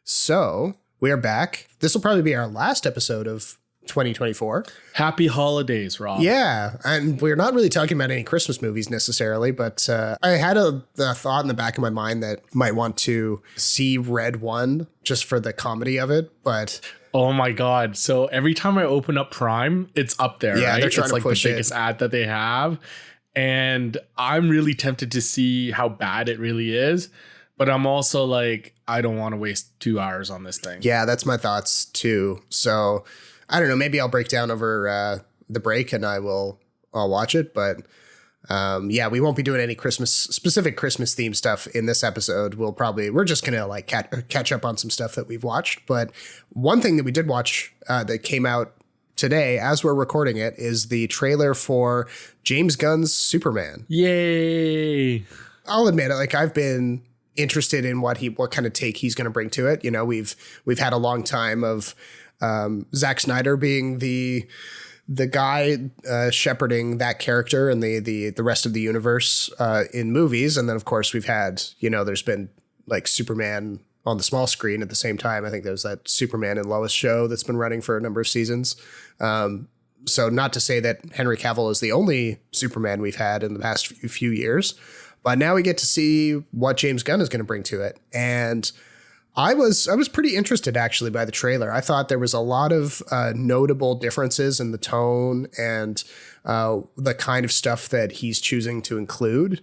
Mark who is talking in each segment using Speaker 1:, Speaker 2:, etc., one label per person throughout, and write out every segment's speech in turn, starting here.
Speaker 1: So we are back. This will probably be our last episode of 2024.
Speaker 2: Happy holidays, Rob.
Speaker 1: Yeah, and we're not really talking about any Christmas movies necessarily, but I had a thought in the back of my mind that might want to see Red One just for the comedy of it, but...
Speaker 2: Oh my God. So every time I open up Prime, it's up there,
Speaker 1: yeah,
Speaker 2: right?
Speaker 1: They're trying
Speaker 2: it's
Speaker 1: to
Speaker 2: like
Speaker 1: push
Speaker 2: the biggest ad that they have. And I'm really tempted to see how bad it really is. But I'm also like, I don't want to waste 2 hours on this thing.
Speaker 1: Yeah, that's my thoughts too. So I don't know. Maybe I'll break down over the break and I'll watch it. But yeah, we won't be doing any specific Christmas themed stuff in this episode. We're just going to like catch up on some stuff that we've watched. But one thing that we did watch that came out today as we're recording it is the trailer for James Gunn's Superman.
Speaker 2: Yay.
Speaker 1: I'll admit it. Like I've been interested in what kind of take he's going to bring to it. You know, we've had a long time of Zack Snyder being the guy shepherding that character and the rest of the universe in movies. And then, of course, we've had, there's been like Superman on the small screen at the same time. I think there's that Superman and Lois show that's been running for a number of seasons. So not to say that Henry Cavill is the only Superman we've had in the past few years, but now we get to see what James Gunn is going to bring to it. And I was pretty interested actually by the trailer. I thought there was a lot of notable differences in the tone and the kind of stuff that he's choosing to include.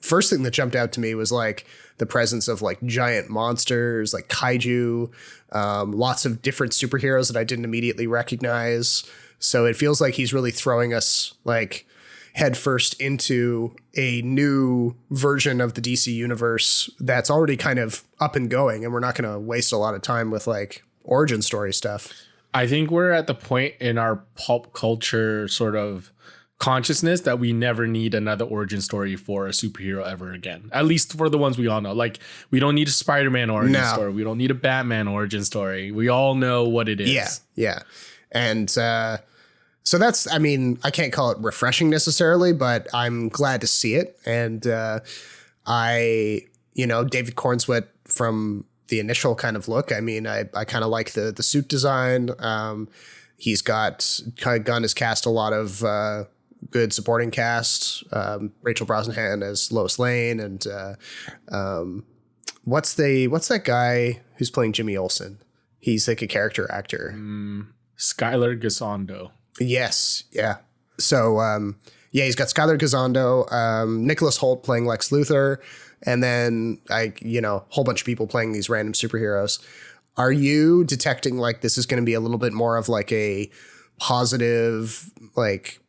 Speaker 1: First thing that jumped out to me was like the presence of like giant monsters, like kaiju, lots of different superheroes that I didn't immediately recognize. So it feels like he's really throwing us like headfirst into a new version of the DC universe that's already kind of up and going, and we're not going to waste a lot of time with like origin story stuff.
Speaker 2: I think we're at the point in our pulp culture sort of consciousness that we never need another origin story for a superhero ever again. At least for the ones we all know. Like, we don't need a Spider-Man origin story. We don't need a Batman origin story. We all know what it is.
Speaker 1: Yeah. And so that's, I mean, I can't call it refreshing necessarily, but I'm glad to see it. And David Cornsweet from the initial kind of look, I mean, I kind of like the suit design. Gunn has cast a lot of good supporting cast. Rachel Brosnahan as Lois Lane, and what's that guy who's playing Jimmy Olsen? He's like a character actor.
Speaker 2: Skylar Gisondo.
Speaker 1: Yes. Yeah. So, he's got Skylar Gisondo, Nicholas Hoult playing Lex Luthor, and then a whole bunch of people playing these random superheroes. Are you detecting like this is going to be a little bit more of like a positive, like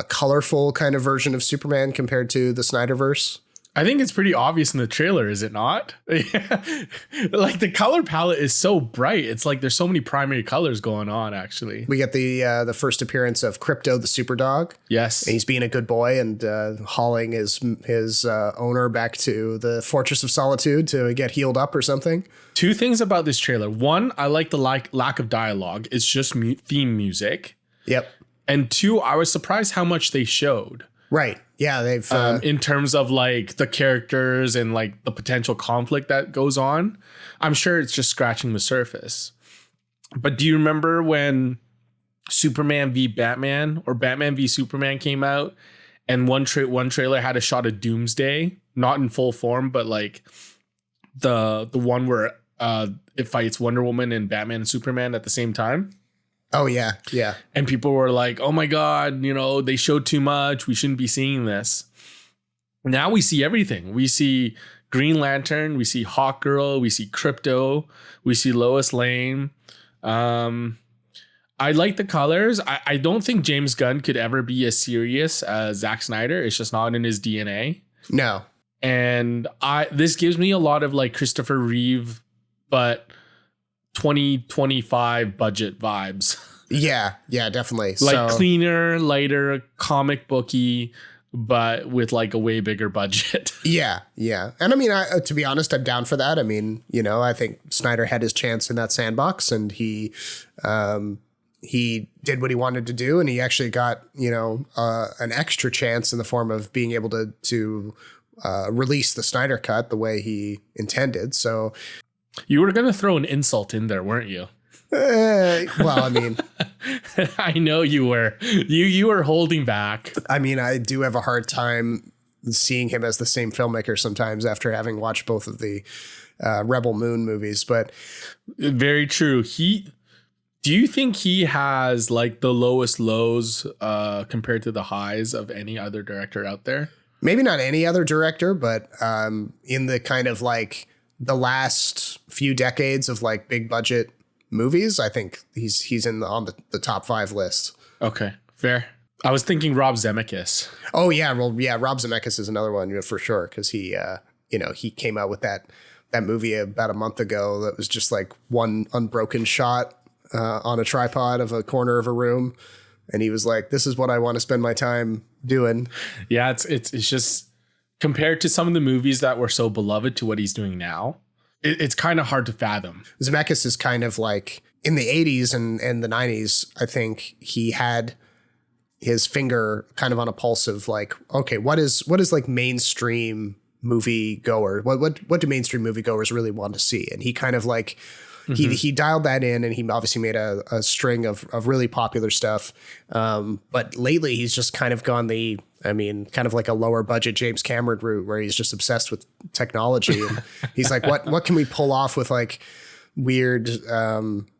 Speaker 1: colorful kind of version of Superman compared to the Snyderverse?
Speaker 2: I think it's pretty obvious in the trailer, is it not? Like the color palette is so bright. It's like there's so many primary colors going on, actually.
Speaker 1: We get the first appearance of Crypto the Superdog.
Speaker 2: Yes.
Speaker 1: And he's being a good boy and hauling his owner back to the Fortress of Solitude to get healed up or something.
Speaker 2: Two things about this trailer. One, I like the lack of dialogue. It's just theme music.
Speaker 1: Yep.
Speaker 2: And two, I was surprised how much they showed.
Speaker 1: Right. Yeah, they've
Speaker 2: in terms of like the characters and like the potential conflict that goes on. I'm sure it's just scratching the surface. But do you remember when Superman v Batman or Batman v Superman came out, and one trailer had a shot of Doomsday, not in full form, but like the one where it fights Wonder Woman and Batman and Superman at the same time?
Speaker 1: Oh, yeah. Yeah.
Speaker 2: And people were like, oh, my God, they showed too much. We shouldn't be seeing this. Now we see everything. We see Green Lantern. We see Hawkgirl. We see Crypto. We see Lois Lane. I like the colors. I don't think James Gunn could ever be as serious as Zack Snyder. It's just not in his DNA.
Speaker 1: No.
Speaker 2: And this gives me a lot of like Christopher Reeve, but 2025 budget vibes.
Speaker 1: Yeah, definitely.
Speaker 2: Like cleaner, lighter, comic booky, but with like a way bigger budget.
Speaker 1: Yeah. And I mean, to be honest, I'm down for that. I mean, I think Snyder had his chance in that sandbox, and he did what he wanted to do, and he actually got, an extra chance in the form of being able to release the Snyder Cut the way he intended. So
Speaker 2: you were going to throw an insult in there, weren't you?
Speaker 1: Well, I mean,
Speaker 2: I know you were. You were holding back.
Speaker 1: I mean, I do have a hard time seeing him as the same filmmaker sometimes after having watched both of the Rebel Moon movies. But
Speaker 2: very true. Do you think he has like the lowest lows compared to the highs of any other director out there?
Speaker 1: Maybe not any other director, but in the kind of like the last few decades of like big budget movies, I think he's on the top 5 list.
Speaker 2: Okay, fair. I was thinking Rob Zemeckis.
Speaker 1: Oh yeah, well yeah, Rob Zemeckis is another one, for sure, because he he came out with that movie about a month ago that was just like one unbroken shot on a tripod of a corner of a room, and he was like, "This is what I want to spend my time doing."
Speaker 2: Yeah, it's just compared to some of the movies that were so beloved to what he's doing now. It's kind of hard to fathom.
Speaker 1: Zemeckis is kind of like in the 80s and the 90s, I think he had his finger kind of on a pulse of like, okay, what is like mainstream movie goer? What do mainstream movie goers really want to see? And he kind of like, he dialed that in, and he obviously made a string of really popular stuff. But lately he's just kind of gone kind of like a lower budget James Cameron route where he's just obsessed with technology. And he's like, what can we pull off with like weird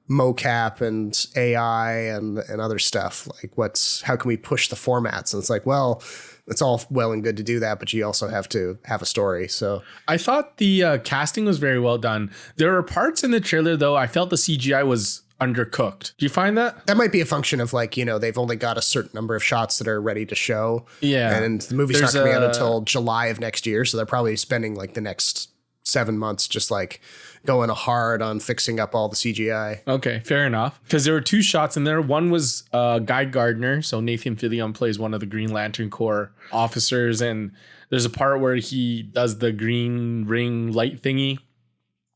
Speaker 1: mocap and AI and other stuff? Like how can we push the formats? And it's like, well, it's all well and good to do that, but you also have to have a story. So
Speaker 2: I thought the casting was very well done. There were parts in the trailer though, I felt the CGI was undercooked. Do you find that?
Speaker 1: That might be a function of like, they've only got a certain number of shots that are ready to show.
Speaker 2: Yeah.
Speaker 1: And the movie's not coming out until July of next year. So they're probably spending like the next 7 months just like going hard on fixing up all the CGI.
Speaker 2: Okay, fair enough. Because there were 2 shots in there. One was Guy Gardner. So Nathan Fillion plays one of the Green Lantern Corps officers. And there's a part where he does the green ring light thingy.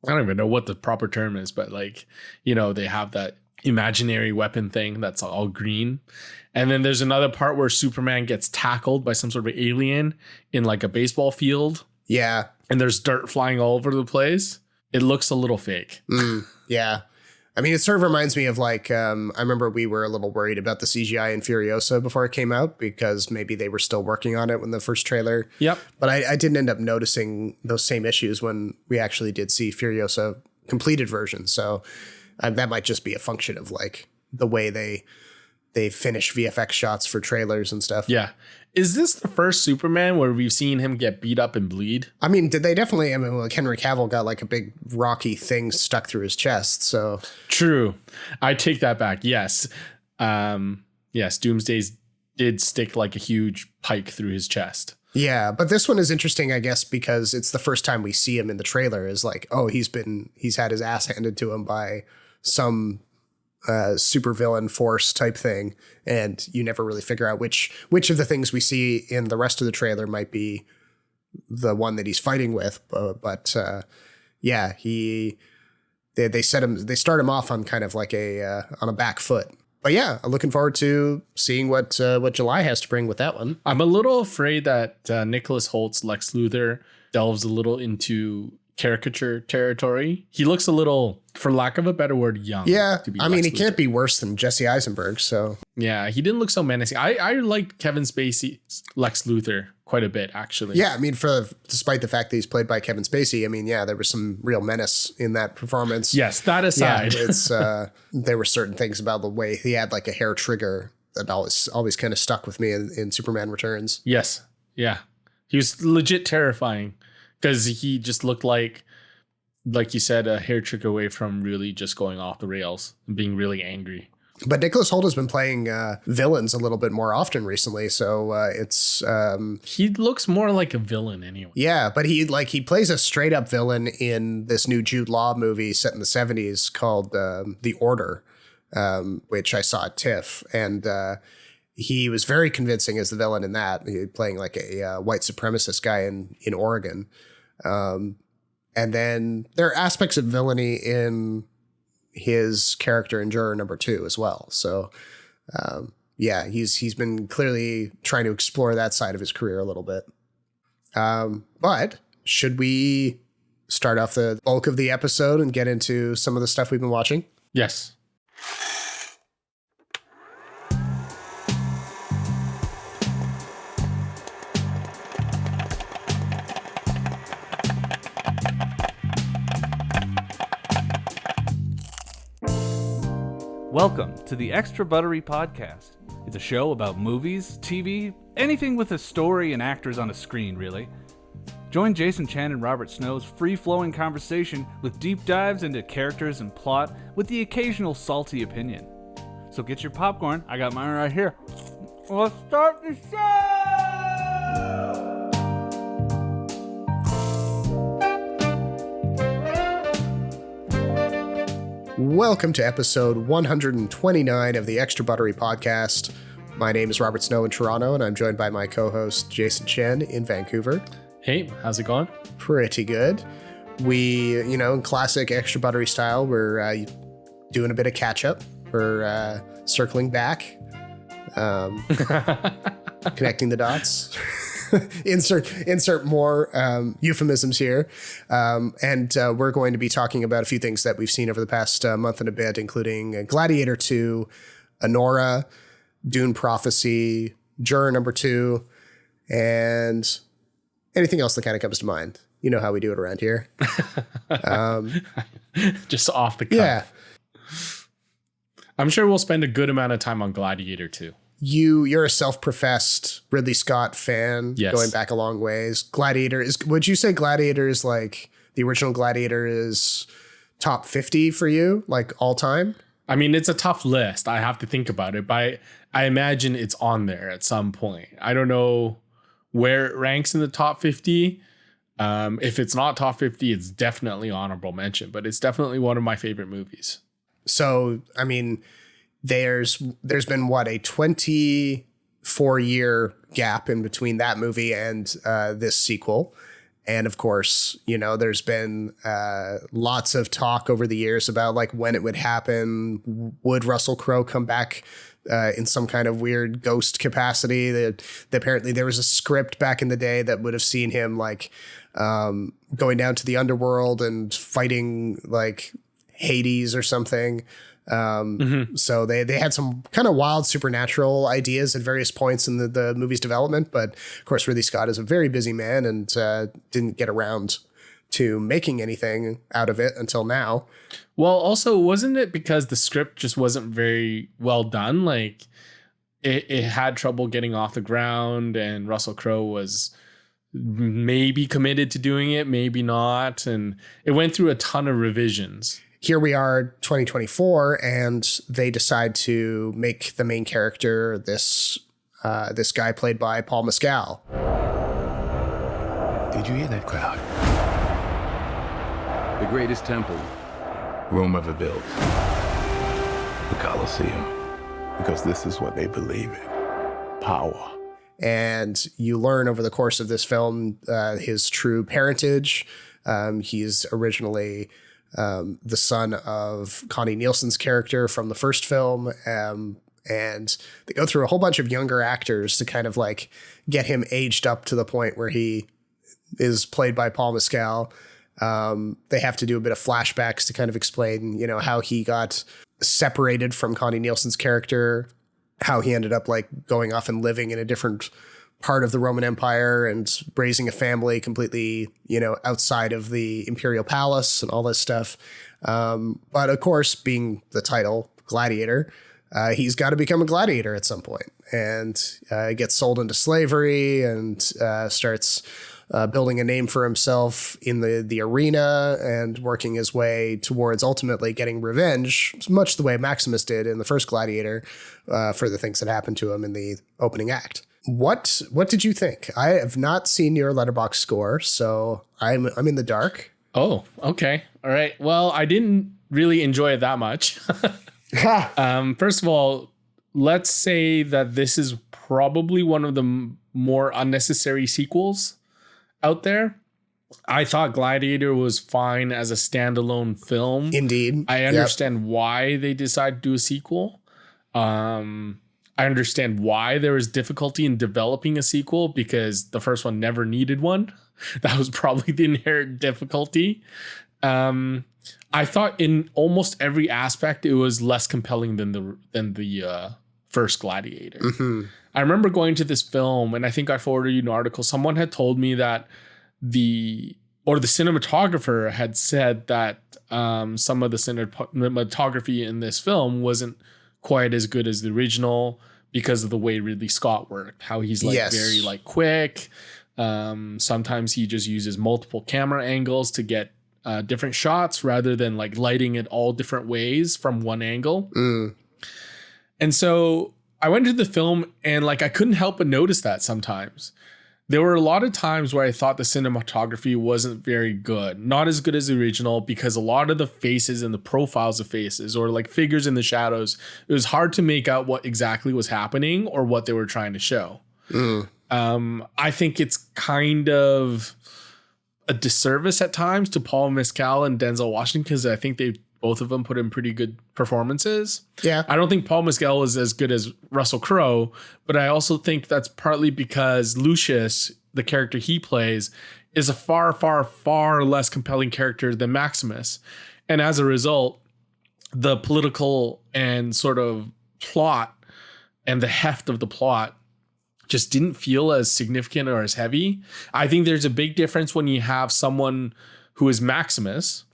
Speaker 2: I don't even know what the proper term is, but like, they have that imaginary weapon thing that's all green. And then there's another part where Superman gets tackled by some sort of alien in like a baseball field.
Speaker 1: Yeah.
Speaker 2: And there's dirt flying all over the place. It looks a little fake.
Speaker 1: Yeah. I mean, it sort of reminds me of like, I remember we were a little worried about the CGI in Furiosa before it came out because maybe they were still working on it when the first trailer.
Speaker 2: Yep.
Speaker 1: But I didn't end up noticing those same issues when we actually did see Furiosa completed version. So that might just be a function of like the way they finish VFX shots for trailers and stuff.
Speaker 2: Yeah. Is this the first Superman where we've seen him get beat up and bleed?
Speaker 1: I mean, did they definitely? I mean, like Henry Cavill got like a big rocky thing stuck through his chest. So
Speaker 2: true. I take that back. Yes. Yes. Doomsday's did stick like a huge pike through his chest.
Speaker 1: Yeah. But this one is interesting, I guess, because it's the first time we see him in the trailer is like, oh, he's had his ass handed to him by some supervillain force type thing, and you never really figure out which of the things we see in the rest of the trailer might be the one that he's fighting with. But yeah, they start him off on kind of like on a back foot. But yeah, I'm looking forward to seeing what July has to bring with that one.
Speaker 2: I'm a little afraid that Nicholas Holt's Lex Luthor delves a little into caricature territory. He looks a little, for lack of a better word, young.
Speaker 1: Yeah, I mean, he can't be worse than Jesse Eisenberg. So
Speaker 2: yeah, he didn't look so menacing. I liked Kevin Spacey's Lex Luthor quite a bit, actually.
Speaker 1: Yeah, I mean, despite the fact that he's played by Kevin Spacey, I mean, yeah, there was some real menace in that performance.
Speaker 2: Yes, that aside,
Speaker 1: yeah, there were certain things about the way he had like a hair trigger that always kind of stuck with me in Superman Returns.
Speaker 2: Yes, yeah, he was legit terrifying. Because he just looked like you said, a hair trick away from really just going off the rails and being really angry.
Speaker 1: But Nicholas Hoult has been playing villains a little bit more often recently, so it's
Speaker 2: he looks more like a villain anyway.
Speaker 1: Yeah, but he plays a straight up villain in this new Jude Law movie set in the 70s called The Order, which I saw at TIFF, and he was very convincing as the villain in that. He playing like a white supremacist guy in Oregon. And then there are aspects of villainy in his character in Juror No. 2 as well. So, yeah, he's been clearly trying to explore that side of his career a little bit. But should we start off the bulk of the episode and get into some of the stuff we've been watching?
Speaker 2: Yes.
Speaker 3: Welcome to the Extra Buttery podcast. It's a show about movies, TV, anything with a story and actors on a screen, really. Join Jason Chan and Robert Snow's free-flowing conversation with deep dives into characters and plot with the occasional salty opinion. So get your popcorn, I got mine right here. Let's start the show!
Speaker 1: Welcome to episode 129 of the Extra Buttery podcast. My name is Robert Snow in Toronto, and I'm joined by my co-host Jason Chen in Vancouver.
Speaker 2: Hey, how's it going?
Speaker 1: Pretty good. We, in classic Extra Buttery style, we're doing a bit of catch-up. We're circling back, connecting the dots. Insert more euphemisms here. And we're going to be talking about a few things that we've seen over the past month and a bit, including Gladiator II, ANORA, DUNE Prophecy, Juror No. 2, and anything else that kind of comes to mind. You know how we do it around here.
Speaker 2: Just off the cuff.
Speaker 1: Yeah.
Speaker 2: I'm sure we'll spend a good amount of time on Gladiator II.
Speaker 1: You're a self-professed Ridley Scott fan,
Speaker 2: yes,
Speaker 1: going back a long ways. Would you say Gladiator is like the original Gladiator is top 50 for you, like all time?
Speaker 2: I mean, it's a tough list. I have to think about it, but I imagine it's on there at some point. I don't know where it ranks in the top 50. If it's not top 50, it's definitely honorable mention, but it's definitely one of my favorite movies.
Speaker 1: So, I mean, there's been a 24-year gap in between that movie and this sequel. And of course, there's been lots of talk over the years about like when it would happen. Would Russell Crowe come back in some kind of weird ghost capacity? That apparently there was a script back in the day that would have seen him like going down to the underworld and fighting like Hades or something. So they had some kind of wild supernatural ideas at various points in the movie's development, but of course Ridley Scott is a very busy man and didn't get around to making anything out of it until now.
Speaker 2: Well, also, wasn't it because the script just wasn't very well done? Like it had trouble getting off the ground, and Russell Crowe was maybe committed to doing it, maybe not, and it went through a ton of revisions.
Speaker 1: Here we are, 2024, and they decide to make the main character this guy played by Paul Mescal.
Speaker 4: Did you hear that crowd? The greatest temple Rome ever built. The Colosseum. Because this is what they believe in. Power.
Speaker 1: And you learn over the course of this film his true parentage. He's originally the son of Connie Nielsen's character from the first film. And they go through a whole bunch of younger actors to kind of like get him aged up to the point where he is played by Paul Mescal. They have to do a bit of flashbacks to kind of explain, how he got separated from Connie Nielsen's character, how he ended up like going off and living in a different part of the Roman Empire and raising a family completely, outside of the imperial palace and all this stuff. But of course, being the title Gladiator, he's got to become a gladiator at some point, and gets sold into slavery and starts building a name for himself in the arena and working his way towards ultimately getting revenge, much the way Maximus did in the first Gladiator, for the things that happened to him in the opening act. What did you think? I have not seen your Letterboxd score, so I'm in the dark.
Speaker 2: Oh, okay. All right. Well, I didn't really enjoy it that much. First of all, let's say that this is probably one of the more unnecessary sequels out there. I thought Gladiator was fine as a standalone film.
Speaker 1: Indeed.
Speaker 2: I understand why they decided to do a sequel. I understand why there was difficulty in developing a sequel, because the first one never needed one. That was probably the inherent difficulty. I thought in almost every aspect it was less compelling than the first Gladiator. Mm-hmm. I remember going to this film, and I think I forwarded you an article. Someone had told me that the cinematographer had said that some of the cinematography in this film wasn't quite as good as the original because of the way Ridley Scott worked. How he's very quick. Sometimes he just uses multiple camera angles to get different shots rather than like lighting it all different ways from one angle. And so I went to the film and like I couldn't help but notice that sometimes. There were a lot of times where I thought the cinematography wasn't very good. Not as good as the original, because a lot of the faces and the profiles of faces or like figures in the shadows, it was hard to make out what exactly was happening or what they were trying to show. I think it's kind of a disservice at times to Paul Mescal and Denzel Washington, because I think both of them put in pretty good performances. Yeah. I don't think Paul Mescal is as good as Russell Crowe, but I also think that's partly because Lucius, the character he plays, is a far, far, far less compelling character than Maximus. And as a result, the political and sort of plot and the heft of the plot just didn't feel as significant or as heavy. I think there's a big difference when you have someone who is Maximus,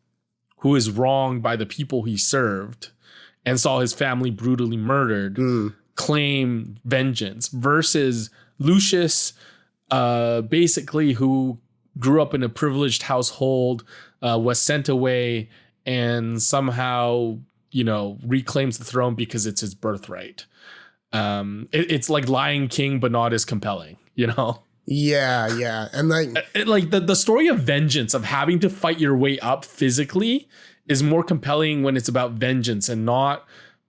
Speaker 2: who is wronged by the people he served and saw his family brutally murdered, claim vengeance, versus Lucius, basically who grew up in a privileged household, was sent away and somehow, reclaims the throne because it's his birthright. It's like Lion King, but not as compelling, Yeah. And like the story of vengeance, of having to fight your way up physically, is more compelling when it's about vengeance and not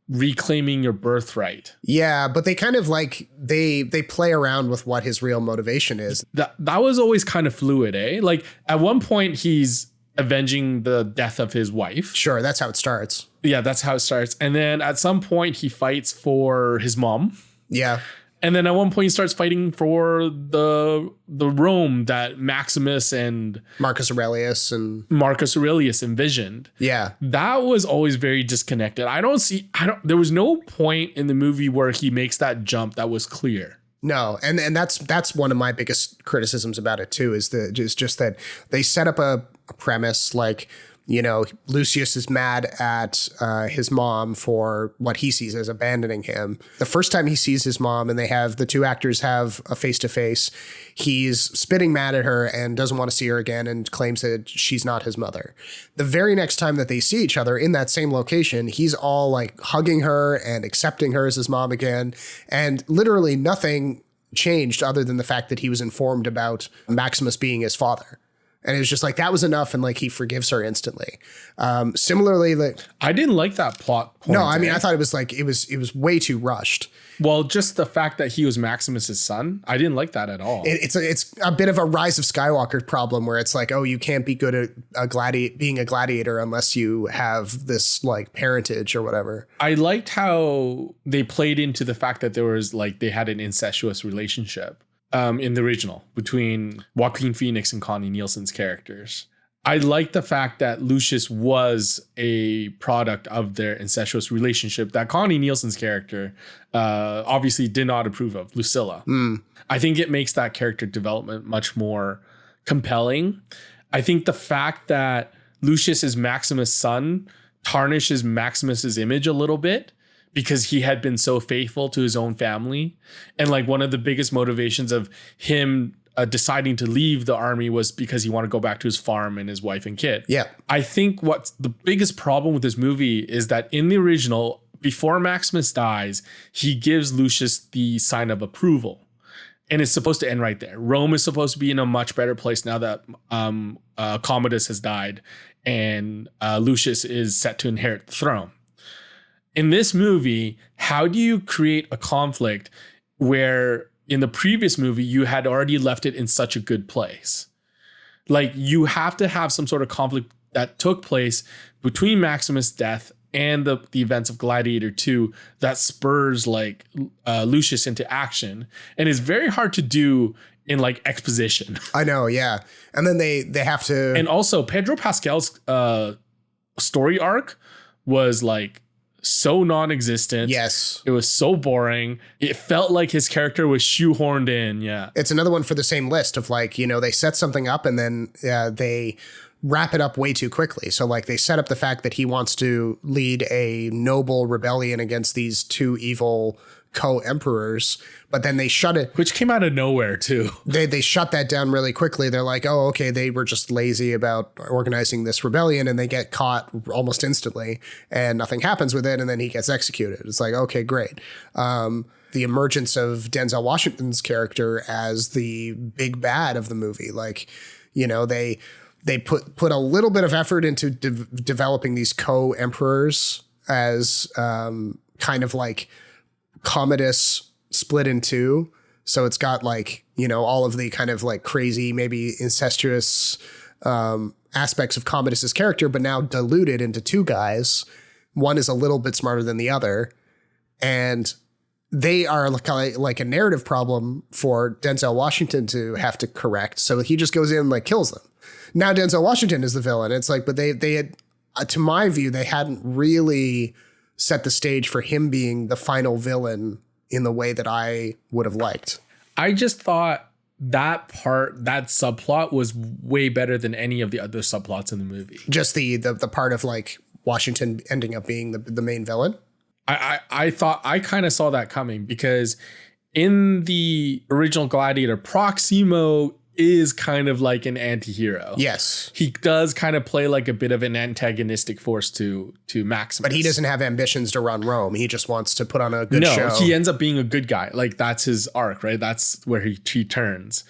Speaker 2: reclaiming your birthright. Yeah, but they kind of like they play around with what his real motivation is. That was always kind of fluid, eh? Like at one point he's avenging the death of his wife. Sure, that's how it starts. Yeah, that's how it starts. And then at some point he fights for his mom. Yeah. And then at one point he starts fighting for the Rome that Maximus and Marcus Aurelius envisioned. Yeah. That was always very disconnected. There was no point in the movie where he makes that jump that was clear. No, and that's one of my biggest criticisms about it too, is just that they set up a premise like, Lucius is mad at his mom for what he sees as abandoning him. The first time he sees his mom and the two actors have a face-to-face, he's spitting mad at her and doesn't want to see her again and claims that she's not his mother. The very next time that they see each other in that same location, he's all like hugging her and accepting her as his mom again. And literally nothing changed other than the fact that he was informed about Maximus being his father. And it was just like, that was enough. And like, he forgives her instantly. Similarly, like, I didn't like that plot point. No, I mean, I thought it was like, it was way too rushed. Well, just the fact that he was Maximus's son, I didn't like that at all. It's a bit of a Rise of Skywalker problem where it's like, oh, you can't be good at being a gladiator unless you have this like parentage or whatever. I liked how they played into the fact that they had an incestuous relationship. In the original between Joaquin Phoenix and Connie Nielsen's characters. I like the fact that Lucius was a product of their incestuous relationship that Connie Nielsen's character obviously did not approve of, Lucilla. I think it makes that character development much more compelling. I think the fact that Lucius is Maximus' son tarnishes Maximus's image a little bit, because he had been so faithful to his own family. And like one of the biggest motivations of him deciding to leave the army was because he wanted to go back to his farm and his wife and kid. Yeah. I think what's the biggest problem with this movie is that in the original, before Maximus dies, he gives Lucius the sign of approval. And it's supposed to end right there. Rome is supposed to be in a much better place now that Commodus has died and Lucius is set to inherit the throne. In this movie, how do you create a conflict where in the previous movie, you had already left it in such a good place? Like, you have to have some sort of conflict that took place between Maximus' death and the events of Gladiator II that spurs like Lucius into action, and is very hard to do in like exposition.
Speaker 1: I know, yeah. And then they have to,
Speaker 2: and also Pedro Pascal's story arc was like so non-existent.
Speaker 1: yes.
Speaker 2: It was so boring. It felt like his character was shoehorned in. Yeah.
Speaker 1: It's another one for the same list of like, you know, they set something up and then they wrap it up way too quickly. So like they set up the fact that he wants to lead a noble rebellion against these two evil co-emperors, but then they shut it.
Speaker 2: Which came out of nowhere too.
Speaker 1: They shut that down really quickly. They're like, oh, okay, they were just lazy about organizing this rebellion, and they get caught almost instantly and nothing happens with it. And then he gets executed. It's like, okay, great. The emergence of Denzel Washington's character as the big bad of the movie. Like, you know, they put a little bit of effort into developing these co-emperors as kind of like Commodus split in two. So it's got like, you know, all of the kind of like crazy, maybe incestuous aspects of Commodus's character, but now diluted into two guys. One is a little bit smarter than the other. And they are like a narrative problem for Denzel Washington to have to correct. So he just goes in and like kills them. Now Denzel Washington is the villain. It's like, but they had, to my view, they hadn't really set the stage for him being the final villain in the way that I would have liked.
Speaker 2: I just thought that subplot was way better than any of the other subplots in the movie.
Speaker 1: Just the part of like Washington ending up being the main villain.
Speaker 2: I thought I kind of saw that coming, because in the original Gladiator, Proximo is kind of like an anti-hero.
Speaker 1: Yes.
Speaker 2: He does kind of play like a bit of an antagonistic force to Maximus.
Speaker 1: But he doesn't have ambitions to run Rome. He just wants to put on a good show.
Speaker 2: No, he ends up being a good guy. Like that's his arc, right? That's where he turns.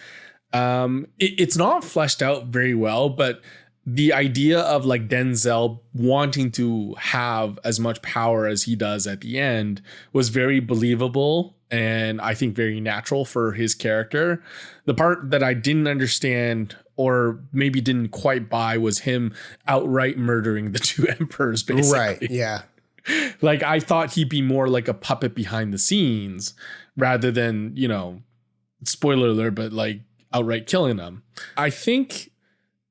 Speaker 2: It's not fleshed out very well, but the idea of like Denzel wanting to have as much power as he does at the end was very believable, and I think very natural for his character. The part that I didn't understand, or maybe didn't quite buy, was him outright murdering the two emperors, basically.
Speaker 1: Right, yeah.
Speaker 2: Like I thought he'd be more like a puppet behind the scenes rather than, you know, spoiler alert, but like outright killing them. I think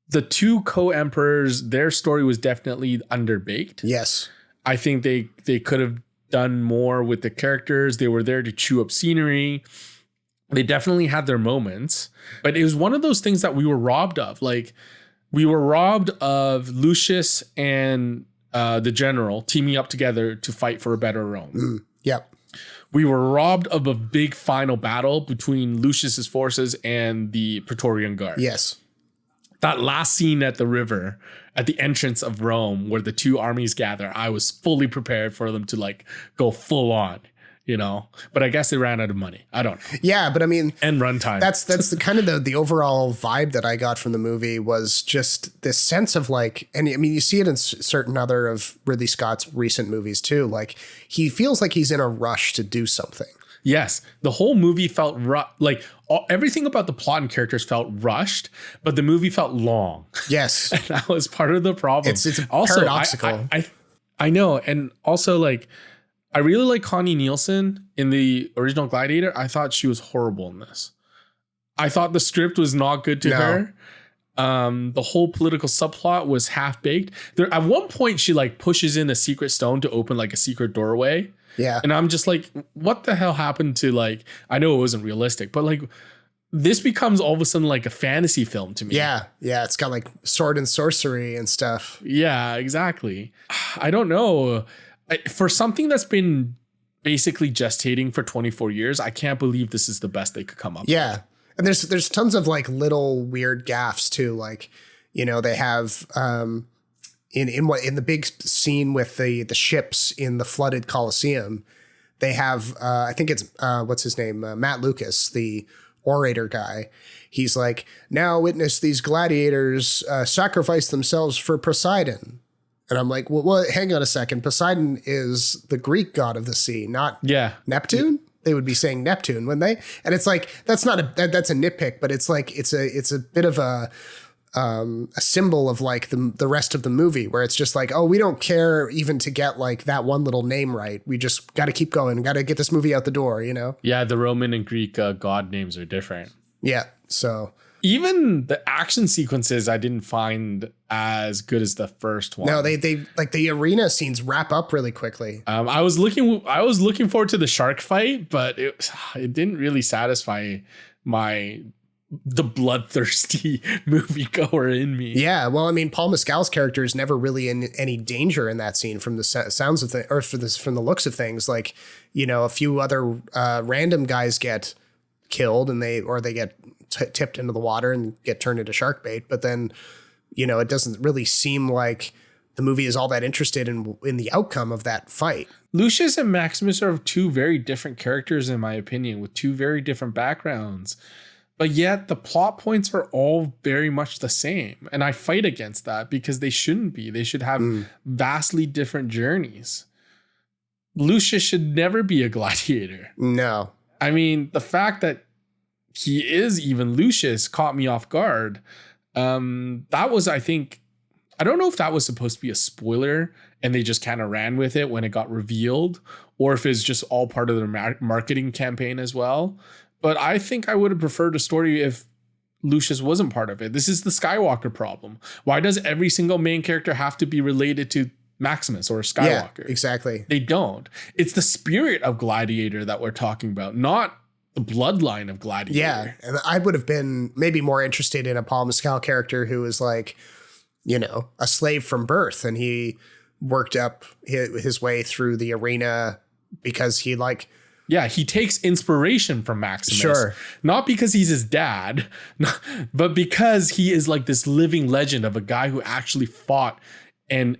Speaker 2: the two co-emperors, their story was definitely underbaked.
Speaker 1: Yes.
Speaker 2: I think they could have done more with the characters. They were there to chew up scenery. They definitely had their moments, but it was one of those things that we were robbed of. Like we were robbed of Lucius and the general teaming up together to fight for a better Rome.
Speaker 1: Yep.
Speaker 2: We were robbed of a big final battle between Lucius's forces and the Praetorian Guard.
Speaker 1: Yes.
Speaker 2: That last scene at the river, at the entrance of Rome, where the two armies gather, I was fully prepared for them to like go full on, you know, but I guess they ran out of money. I don't know.
Speaker 1: Yeah, but I mean,
Speaker 2: and runtime.
Speaker 1: That's the kind of the overall vibe that I got from the movie was just this sense of like, and I mean, you see it in certain other of Ridley Scott's recent movies too. Like he feels like he's in a rush to do something.
Speaker 2: Yes, the whole movie felt like everything about the plot and characters felt rushed, but the movie felt long.
Speaker 1: Yes,
Speaker 2: and that was part of the problem.
Speaker 1: It's
Speaker 2: also
Speaker 1: paradoxical.
Speaker 2: I know, and also like I really like Connie Nielsen in the original Gladiator. I thought she was horrible in this. I thought the script was not good to her. The whole political subplot was half baked. There at one point she like pushes in a secret stone to open like a secret doorway.
Speaker 1: Yeah.
Speaker 2: And I'm just like, what the hell happened to like, I know it wasn't realistic, but like this becomes all of a sudden like a fantasy film to me.
Speaker 1: Yeah. Yeah. It's got like sword and sorcery and stuff.
Speaker 2: Yeah, exactly. I don't know. For something that's been basically gestating for 24 years, I can't believe this is the best they could come up with.
Speaker 1: Yeah. And there's tons of like little weird gaffes too. Like, you know, they have, in the big scene with the ships in the flooded Colosseum, they have I think it's what's his name, Matt Lucas, the orator guy. He's like, now witness these gladiators sacrifice themselves for Poseidon. And I'm like, well, hang on a second. Poseidon is the Greek god of the sea, not Neptune. They would be saying Neptune, wouldn't they? And it's like, that's a nitpick, but it's like, it's a bit of a a symbol of like the rest of the movie, where it's just like, oh, we don't care even to get like that one little name right. We just got to keep going. Got to get this movie out the door, you know?
Speaker 2: Yeah, the Roman and Greek god names are different.
Speaker 1: Yeah. So
Speaker 2: even the action sequences I didn't find as good as the first one.
Speaker 1: no, they like the arena scenes wrap up really quickly.
Speaker 2: I was looking forward to the shark fight, but it didn't really satisfy the bloodthirsty moviegoer in me.
Speaker 1: Yeah, well, I mean, Paul Mescal's character is never really in any danger in that scene from the sounds of or from the looks of things. Like, you know, a few other random guys get killed and they get tipped into the water and get turned into shark bait. But then, you know, it doesn't really seem like the movie is all that interested in the outcome of that fight.
Speaker 2: Lucius and Maximus are two very different characters, in my opinion, with two very different backgrounds. But yet the plot points are all very much the same. And I fight against that because they shouldn't be. They should have vastly different journeys. Lucius should never be a gladiator.
Speaker 1: No.
Speaker 2: I mean, the fact that he is even Lucius caught me off guard. That was, I think, I don't know if that was supposed to be a spoiler and they just kind of ran with it when it got revealed, or if it's just all part of their marketing campaign as well. But I think I would have preferred a story if Lucius wasn't part of it. This is the Skywalker problem. Why does every single main character have to be related to Maximus or Skywalker?
Speaker 1: Yeah, exactly.
Speaker 2: They don't. It's the spirit of Gladiator that we're talking about, not the bloodline of Gladiator.
Speaker 1: Yeah, and I would have been maybe more interested in a Paul Mescal character who was like, you know, a slave from birth, and he worked up his way through the arena because he like...
Speaker 2: Yeah, he takes inspiration from Maximus.
Speaker 1: Sure.
Speaker 2: Not because he's his dad, but because he is like this living legend of a guy who actually fought and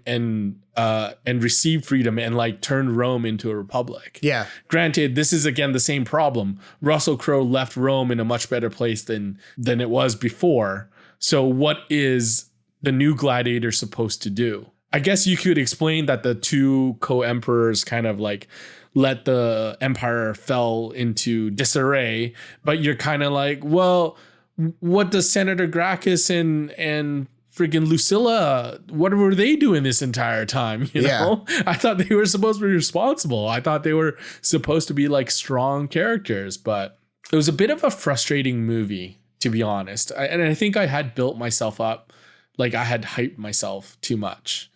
Speaker 2: received freedom and like turned Rome into a republic.
Speaker 1: Yeah.
Speaker 2: Granted, this is again the same problem. Russell Crowe left Rome in a much better place than it was before. So what is the new gladiator supposed to do? I guess you could explain that the two co-emperors kind of like let the empire fell into disarray, but you're kind of like, well, what does Senator Gracchus and friggin' Lucilla, what were they doing this entire time? You know, I thought they were supposed to be responsible. I thought they were supposed to be like strong characters, but it was a bit of a frustrating movie, to be honest. And I think I had built myself up, like I had hyped myself too much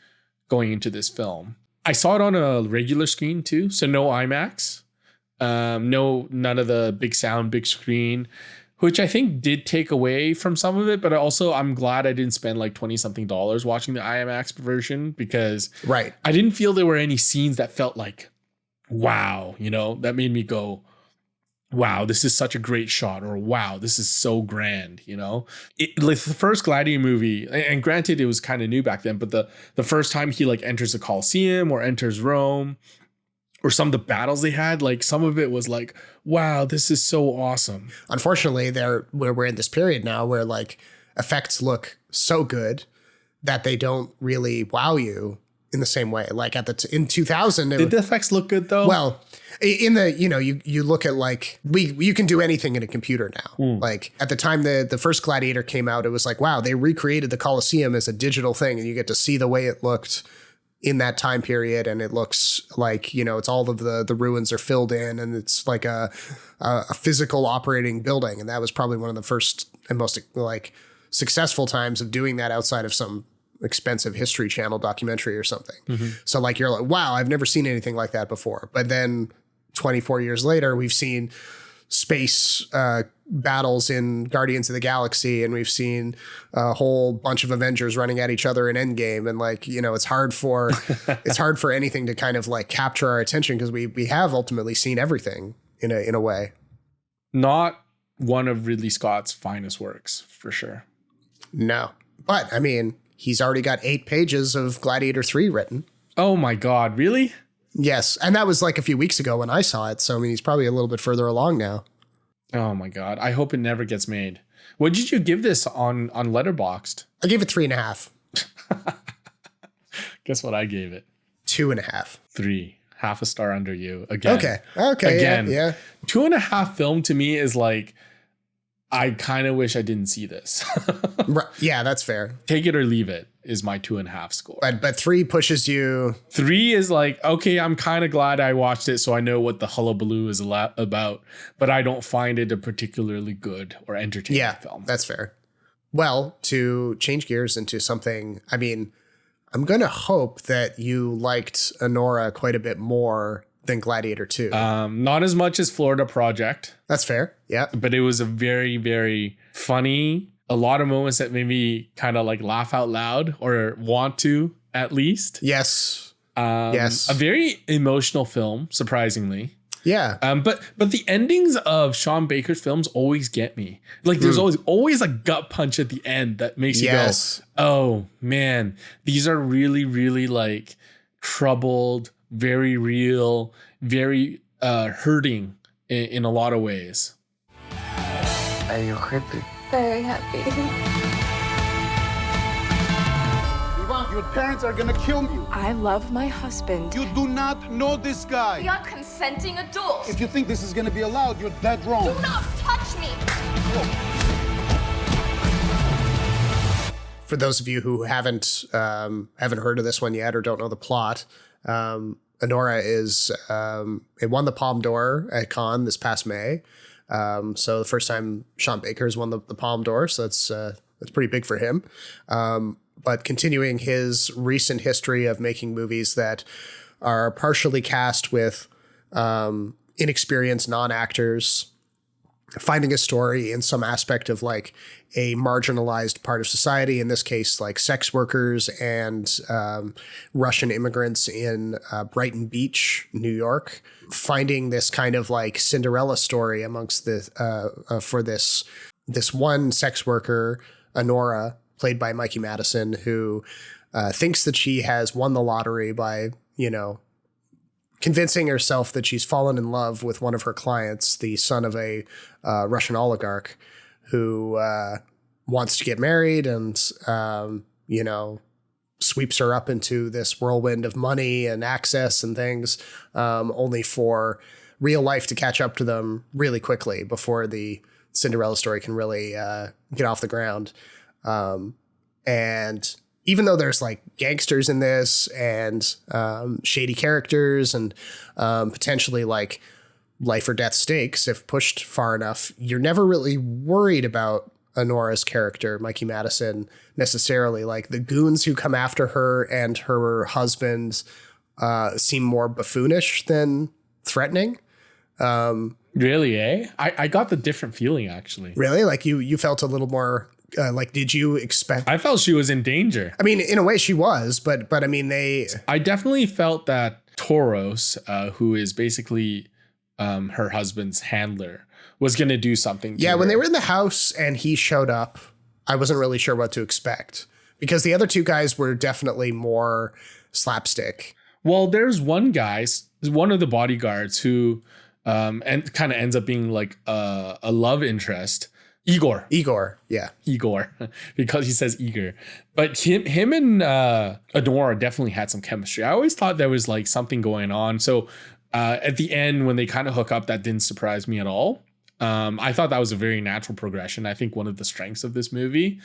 Speaker 2: going into this film. I saw it on a regular screen too, so no IMAX, none of the big sound, big screen, which I think did take away from some of it. But also, I'm glad I didn't spend like $20-something watching the IMAX version, because I didn't feel there were any scenes that felt like, wow, you know, that made me go, wow, this is such a great shot, or wow, this is so grand, you know? Like the first Gladiator movie, and granted it was kind of new back then, but the first time he like enters the Colosseum or enters Rome, or some of the battles they had, like some of it was like, wow, this is so awesome.
Speaker 1: Unfortunately, we're in this period now where like effects look so good that they don't really wow you in the same way. Like in 2000,
Speaker 2: did the effects look good though?
Speaker 1: Well, in the, you know, you look at like you can do anything in a computer now. Like at the time the first Gladiator came out, it was like, wow, they recreated the Colosseum as a digital thing, and you get to see the way it looked in that time period, and it looks like, you know, it's all of the ruins are filled in, and it's like a physical operating building, and that was probably one of the first and most like successful times of doing that outside of some expensive History Channel documentary or something. So like you're like, wow, I've never seen anything like that before. But then 24 years later, we've seen space battles in Guardians of the Galaxy, and we've seen a whole bunch of Avengers running at each other in Endgame, and like, you know, it's hard for anything to kind of like capture our attention, because we have ultimately seen everything in a way.
Speaker 2: Not one of Ridley Scott's finest works, for sure.
Speaker 1: No, but I mean, he's already got 8 pages of Gladiator 3 written.
Speaker 2: Oh my God, really?
Speaker 1: Yes, and that was like a few weeks ago when I saw it, so I mean, he's probably a little bit further along now.
Speaker 2: Oh my God, I hope it never gets made. What did you give this on Letterboxd?
Speaker 1: I gave it 3.5.
Speaker 2: Guess what I gave it?
Speaker 1: 2.5.
Speaker 2: 3. Half a star under you. Again.
Speaker 1: Okay.
Speaker 2: Again.
Speaker 1: Yeah.
Speaker 2: 2.5 film to me is like, I kind of wish I didn't see this.
Speaker 1: Right. Yeah, that's fair.
Speaker 2: Take it or leave it is my 2.5 score.
Speaker 1: But 3 pushes you.
Speaker 2: 3 is like, okay, I'm kind of glad I watched it, so I know what the hullabaloo is about, but I don't find it a particularly good or entertaining film.
Speaker 1: That's fair. Well, to change gears into something, I mean, I'm going to hope that you liked ANORA quite a bit more than Gladiator 2.
Speaker 2: Not as much as Florida Project.
Speaker 1: That's fair. Yeah.
Speaker 2: But it was a very, very funny, a lot of moments that made me kind of like laugh out loud or want to at least.
Speaker 1: Yes.
Speaker 2: Yes. A very emotional film, surprisingly.
Speaker 1: Yeah.
Speaker 2: But the endings of Sean Baker's films always get me. Like there's always a gut punch at the end that makes you go, oh man, these are really, really like troubled, very real, very hurting in a lot of ways.
Speaker 5: Are you happy?
Speaker 6: Very happy.
Speaker 7: Ivan, your parents are gonna kill you.
Speaker 6: I love my husband.
Speaker 7: You do not know this guy.
Speaker 8: We are consenting adults.
Speaker 7: If you think this is gonna be allowed, you're dead wrong.
Speaker 8: Do not touch me.
Speaker 1: For those of you who haven't heard of this one yet or don't know the plot, ANORA is it won the Palme d'Or at Cannes this past May. So the first time Sean Baker's won the Palme d'Or, so that's pretty big for him. But continuing his recent history of making movies that are partially cast with inexperienced non-actors, finding a story in some aspect of like a marginalized part of society, in this case, like sex workers and Russian immigrants in Brighton Beach, New York, finding this kind of like Cinderella story amongst the for this one sex worker, ANORA, played by Mikey Madison, who thinks that she has won the lottery by, convincing herself that she's fallen in love with one of her clients, the son of a Russian oligarch who wants to get married and, sweeps her up into this whirlwind of money and access and things, only for real life to catch up to them really quickly before the Cinderella story can really get off the ground. And even though there's like gangsters in this and shady characters and potentially like life or death stakes, if pushed far enough, you're never really worried about ANORA's character, Mikey Madison, necessarily. Like the goons who come after her and her husband seem more buffoonish than threatening.
Speaker 2: Really, eh? I got the different feeling, actually.
Speaker 1: Really? Like you felt a little more... did you expect?
Speaker 2: I felt she was in danger.
Speaker 1: I mean, in a way she was, but I mean, I
Speaker 2: definitely felt that Toros, who is basically her husband's handler, was going to do something.
Speaker 1: Yeah, when they were in the house and he showed up, I wasn't really sure what to expect because the other two guys were definitely more slapstick.
Speaker 2: Well, there's one of the bodyguards who and kind of ends up being like a love interest. Igor, yeah. Igor, because he says Igor. But him and ANORA definitely had some chemistry. I always thought there was like something going on. So at the end, when they kind of hook up, that didn't surprise me at all. I thought that was a very natural progression. I think one of the strengths of this movie.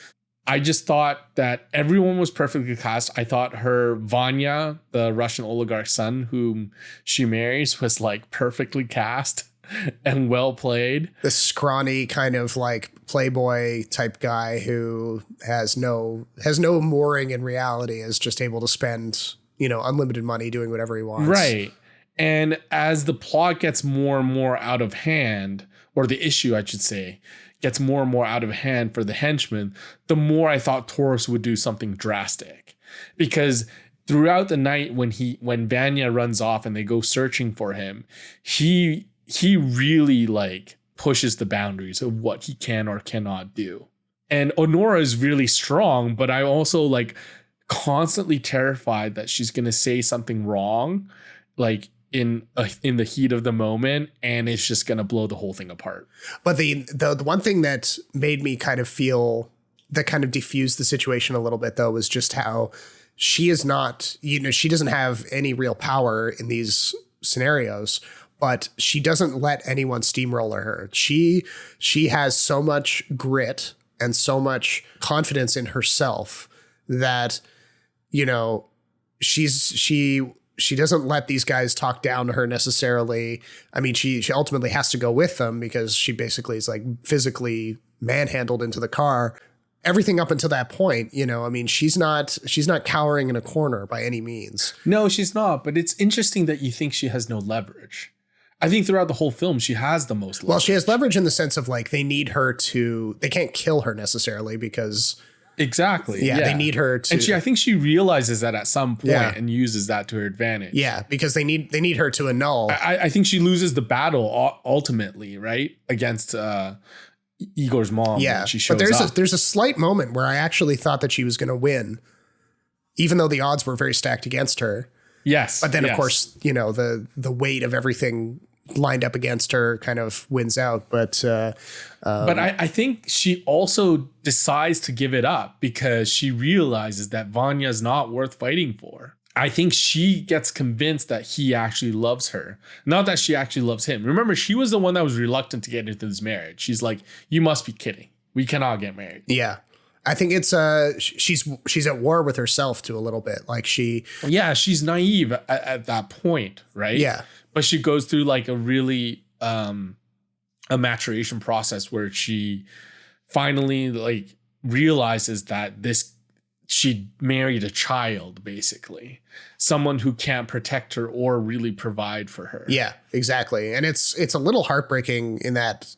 Speaker 2: I just thought that everyone was perfectly cast. I thought her Vanya, the Russian oligarch's son, whom she marries, was like perfectly cast and well played.
Speaker 1: This scrawny kind of like playboy type guy who has no mooring in reality, is just able to spend, unlimited money doing whatever he wants.
Speaker 2: Right. And as the plot gets more and more out of hand, or the issue, I should say, gets more and more out of hand for the henchman, the more I thought Taurus would do something drastic. Because throughout the night when Vanya runs off and they go searching for him, he really like pushes the boundaries of what he can or cannot do. And ANORA is really strong, but I'm also like constantly terrified that she's going to say something wrong, like in the heat of the moment, and it's just going to blow the whole thing apart.
Speaker 1: But the one thing that made me kind of feel that kind of diffused the situation a little bit, though, was just how she is not, she doesn't have any real power in these scenarios, but she doesn't let anyone steamroller her. She has so much grit and so much confidence in herself that, you know, she doesn't let these guys talk down to her necessarily. I mean, she ultimately has to go with them because she basically is like physically manhandled into the car. Everything up until that point, you know, I mean, she's not cowering in a corner by any means.
Speaker 2: No, she's not. But it's interesting that you think she has no leverage. I think throughout the whole film, she has the most leverage.
Speaker 1: Well, she has leverage in the sense of like they can't kill her necessarily because.
Speaker 2: Exactly.
Speaker 1: Yeah, they need her to.
Speaker 2: And I think she realizes that at some point and uses that to her advantage.
Speaker 1: Yeah, because they need her to annul.
Speaker 2: I think she loses the battle ultimately, right? Against Igor's mom.
Speaker 1: Yeah,
Speaker 2: she shows
Speaker 1: but there's a slight moment where I actually thought that she was going to win, even though the odds were very stacked against her.
Speaker 2: Yes.
Speaker 1: But then, of course, you know, the weight of everything lined up against her kind of wins out. But
Speaker 2: I think she also decides to give it up because she realizes that Vanya's not worth fighting for. I think she gets convinced that he actually loves her, not that she actually loves him. Remember, she was the one that was reluctant to get into this marriage. She's like, you must be kidding. We cannot get married.
Speaker 1: Yeah. I think it's she's at war with herself too a little bit. Like
Speaker 2: she's naive at that point, right?
Speaker 1: Yeah.
Speaker 2: But she goes through like a really a maturation process where she finally like realizes that she married a child, basically someone who can't protect her or really provide for her.
Speaker 1: Yeah, exactly. And it's a little heartbreaking in that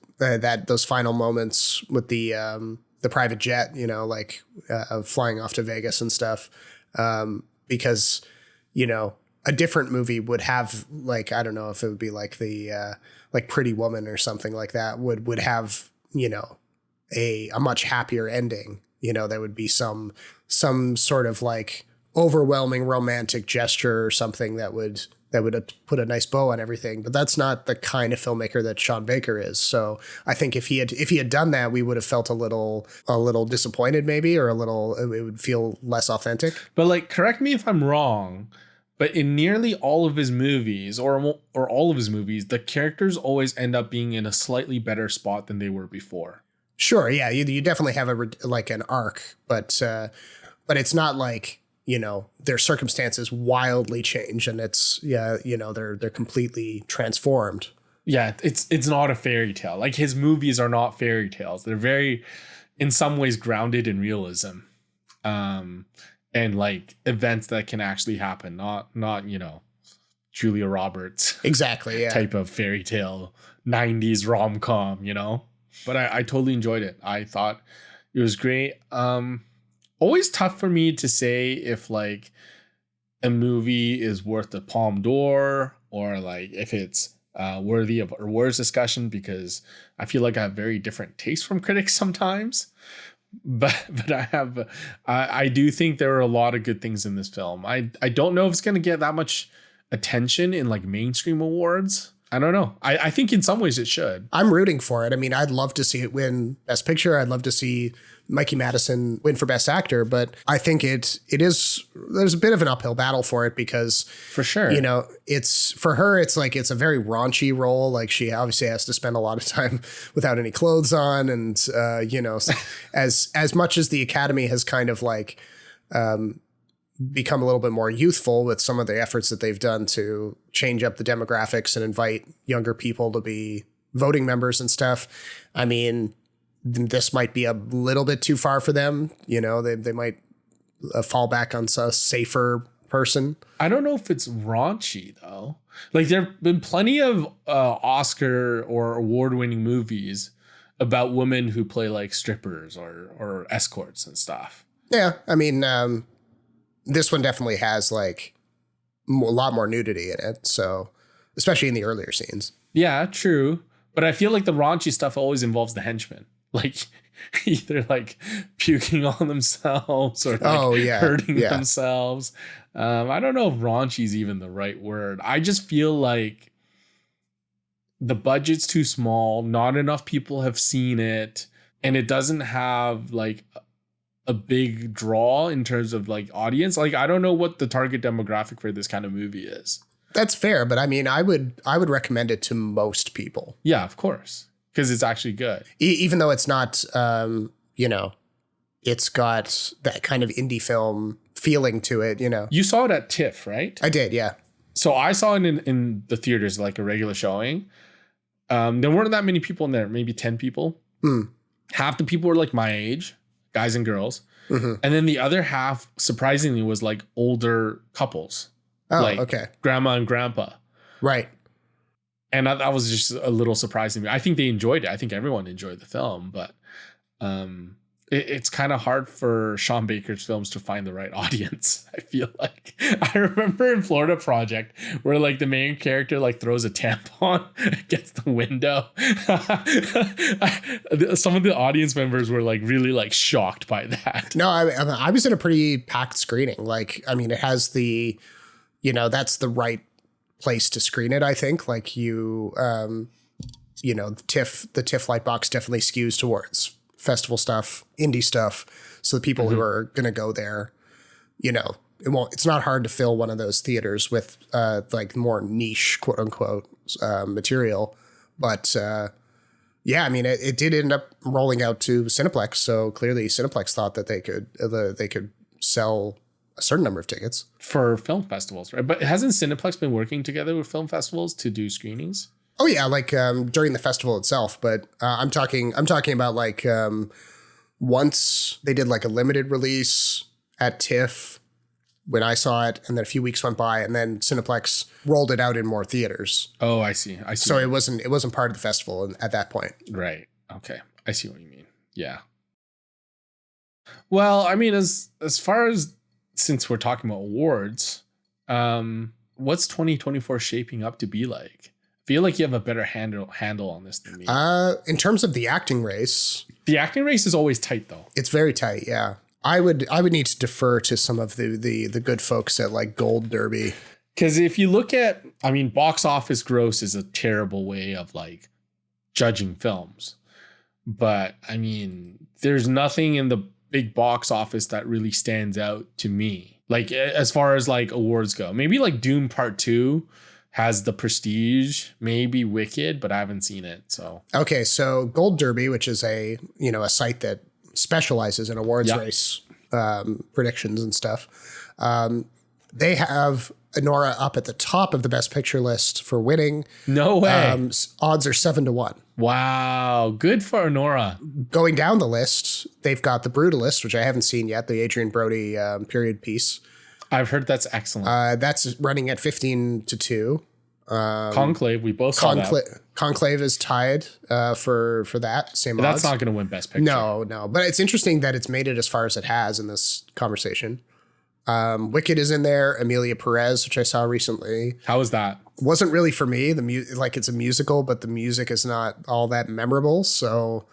Speaker 1: those final moments with the private jet, you know, like flying off to Vegas and stuff, because, you know, a different movie would have like, I don't know if it would be like the like Pretty Woman or something like that would have, you know, a much happier ending. You know, there would be some sort of like overwhelming romantic gesture or something that would put a nice bow on everything. But that's not the kind of filmmaker that Sean Baker is. So I think if he had done that, we would have felt a little disappointed maybe, or it would feel less authentic.
Speaker 2: But like, correct me if I'm wrong, but in nearly all of his movies or all of his movies, the characters always end up being in a slightly better spot than they were before.
Speaker 1: Sure, yeah, you definitely have an arc, but it's not like, you know, their circumstances wildly change and they're completely transformed.
Speaker 2: Yeah, it's not a fairy tale. Like his movies are not fairy tales. They're very, in some ways, grounded in realism, and like events that can actually happen. Not you know, Julia Roberts
Speaker 1: exactly
Speaker 2: type of fairy tale 90s rom-com, you know. But I totally enjoyed it. I thought it was great. Always tough for me to say if like a movie is worth the Palme d'Or or like if it's worthy of a awards discussion, because I feel like I have very different tastes from critics sometimes. But I do think there are a lot of good things in this film. I don't know if it's going to get that much attention in like mainstream awards. I don't know. I think in some ways it should.
Speaker 1: I'm rooting for it. I mean, I'd love to see it win Best Picture. I'd love to see Mikey Madison win for Best Actor, but I think there's a bit of an uphill battle for it because
Speaker 2: for sure,
Speaker 1: you know, it's for her, it's like, it's a very raunchy role. Like she obviously has to spend a lot of time without any clothes on. And, you know, as much as the Academy has kind of like, become a little bit more youthful with some of the efforts that they've done to change up the demographics and invite younger people to be voting members and stuff. I mean, this might be a little bit too far for them. You know, they might fall back on a safer person.
Speaker 2: I don't know if it's raunchy though. Like there've been plenty of Oscar or award-winning movies about women who play like strippers or escorts and stuff.
Speaker 1: Yeah, I mean, this one definitely has like a lot more nudity in it. So, especially in the earlier scenes.
Speaker 2: Yeah, true. But I feel like the raunchy stuff always involves the henchmen. Like either like puking on themselves or like hurting themselves. I don't know if raunchy is even the right word. I just feel like the budget's too small. Not enough people have seen it. And it doesn't have like a big draw in terms of like audience. Like I don't know what the target demographic for this kind of movie is.
Speaker 1: That's fair, but I mean, I would recommend it to most people.
Speaker 2: Yeah, of course, because it's actually good.
Speaker 1: Even though it's not, you know, it's got that kind of indie film feeling to it, you know.
Speaker 2: You saw it at TIFF, right?
Speaker 1: I did, yeah.
Speaker 2: So I saw it in the theaters, like a regular showing. There weren't that many people in there, maybe 10 people. Half the people were like my age, guys and girls. And then the other half, surprisingly, was like older couples.
Speaker 1: Oh,
Speaker 2: like
Speaker 1: okay.
Speaker 2: Grandma and grandpa.
Speaker 1: Right.
Speaker 2: And that was just a little surprising to me. I think they enjoyed it. I think everyone enjoyed the film, but it's kind of hard for Sean Baker's films to find the right audience. I feel like I remember in Florida Project where like the main character like throws a tampon against the window. Some of the audience members were like really like shocked by that.
Speaker 1: No, I was in a pretty packed screening. Like, I mean, it has the, you know, that's the right place to screen it. I think like you know, the TIFF Lightbox definitely skews towards festival stuff, indie stuff. So the people who are going to go there, you know, it's not hard to fill one of those theaters with like more niche, quote unquote, material. But yeah, I mean, it did end up rolling out to Cineplex. So clearly Cineplex thought that they could sell a certain number of tickets
Speaker 2: for film festivals, right? But hasn't Cineplex been working together with film festivals to do screenings?
Speaker 1: Oh yeah, like during the festival itself, but I'm talking about like once they did like a limited release at TIFF when I saw it, and then a few weeks went by, and then Cineplex rolled it out in more theaters.
Speaker 2: Oh, I see.
Speaker 1: So it wasn't part of the festival at that point.
Speaker 2: Right. Okay. I see what you mean. Yeah. Well, I mean, as far as since we're talking about awards, what's 2024 shaping up to be like? I feel like you have a better handle on this than me.
Speaker 1: In terms of the acting race,
Speaker 2: is always tight though.
Speaker 1: It's very tight. Yeah, I would need to defer to some of the good folks at like Gold Derby.
Speaker 2: Because if you look at, I mean, box office gross is a terrible way of like judging films, but I mean, there's nothing in the big box office that really stands out to me. Like as far as like awards go, maybe like Dune Part 2 has the prestige, maybe Wicked, but I haven't seen it. So
Speaker 1: okay, so Gold Derby, which is a site that specializes in awards race predictions and stuff, they have ANORA up at the top of the Best Picture list for winning.
Speaker 2: No way.
Speaker 1: Odds are 7-1.
Speaker 2: Wow, good for ANORA.
Speaker 1: Going down the list, they've got The Brutalist, which I haven't seen yet, the Adrian Brody period piece.
Speaker 2: I've heard that's excellent.
Speaker 1: That's running at 15-2.
Speaker 2: Conclave, we both saw that.
Speaker 1: Conclave is tied for that same odds.
Speaker 2: That's not going to win Best Picture.
Speaker 1: No. But it's interesting that it's made it as far as it has in this conversation. Wicked is in there. Emilia Perez, which I saw recently.
Speaker 2: How was that?
Speaker 1: Wasn't really for me. Like it's a musical, but the music is not all that memorable. So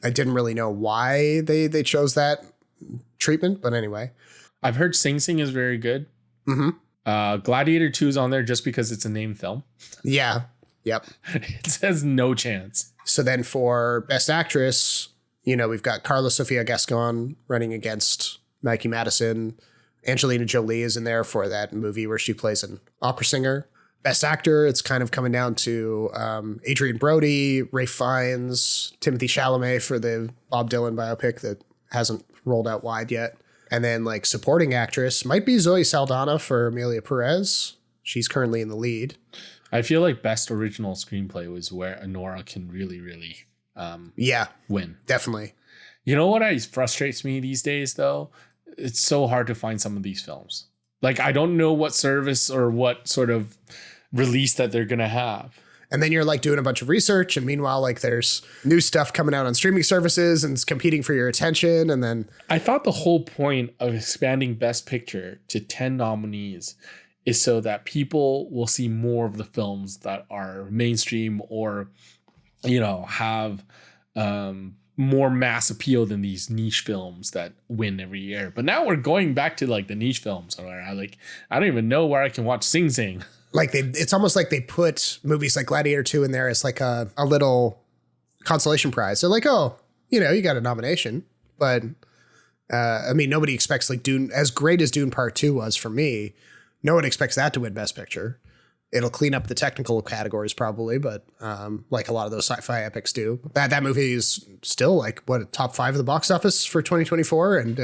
Speaker 1: I didn't really know why they chose that treatment. But anyway.
Speaker 2: I've heard Sing Sing is very good. Gladiator 2 is on there just because it's a named film.
Speaker 1: Yeah. Yep.
Speaker 2: It says no chance.
Speaker 1: So then for Best Actress, we've got Carla Sofia Gascon running against Maggie Madison. Angelina Jolie is in there for that movie where she plays an opera singer. Best Actor, it's kind of coming down to Adrian Brody, Ralph Fiennes, Timothée Chalamet for the Bob Dylan biopic that hasn't rolled out wide yet. And then like supporting actress might be Zoe Saldana for Emilia Perez. She's currently in the lead.
Speaker 2: I feel like best original screenplay was where ANORA can really, really win.
Speaker 1: Definitely.
Speaker 2: You know what frustrates me these days though? It's so hard to find some of these films. Like I don't know what service or what sort of release that they're going to have.
Speaker 1: And then you're like doing a bunch of research. And meanwhile, like there's new stuff coming out on streaming services and it's competing for your attention. And then
Speaker 2: I thought the whole point of expanding Best Picture to 10 nominees is so that people will see more of the films that are mainstream or, have more mass appeal than these niche films that win every year. But now we're going back to like the niche films where I don't even know where I can watch Sing Sing.
Speaker 1: Like it's almost like they put movies like Gladiator 2 in there as like a little consolation prize. They're like, oh, you got a nomination. But I mean, nobody expects like Dune, as great as Dune Part 2 was for me, no one expects that to win Best Picture. It'll clean up the technical categories probably, but like a lot of those sci-fi epics do. That movie is still like what, top 5 of the box office for 2024, and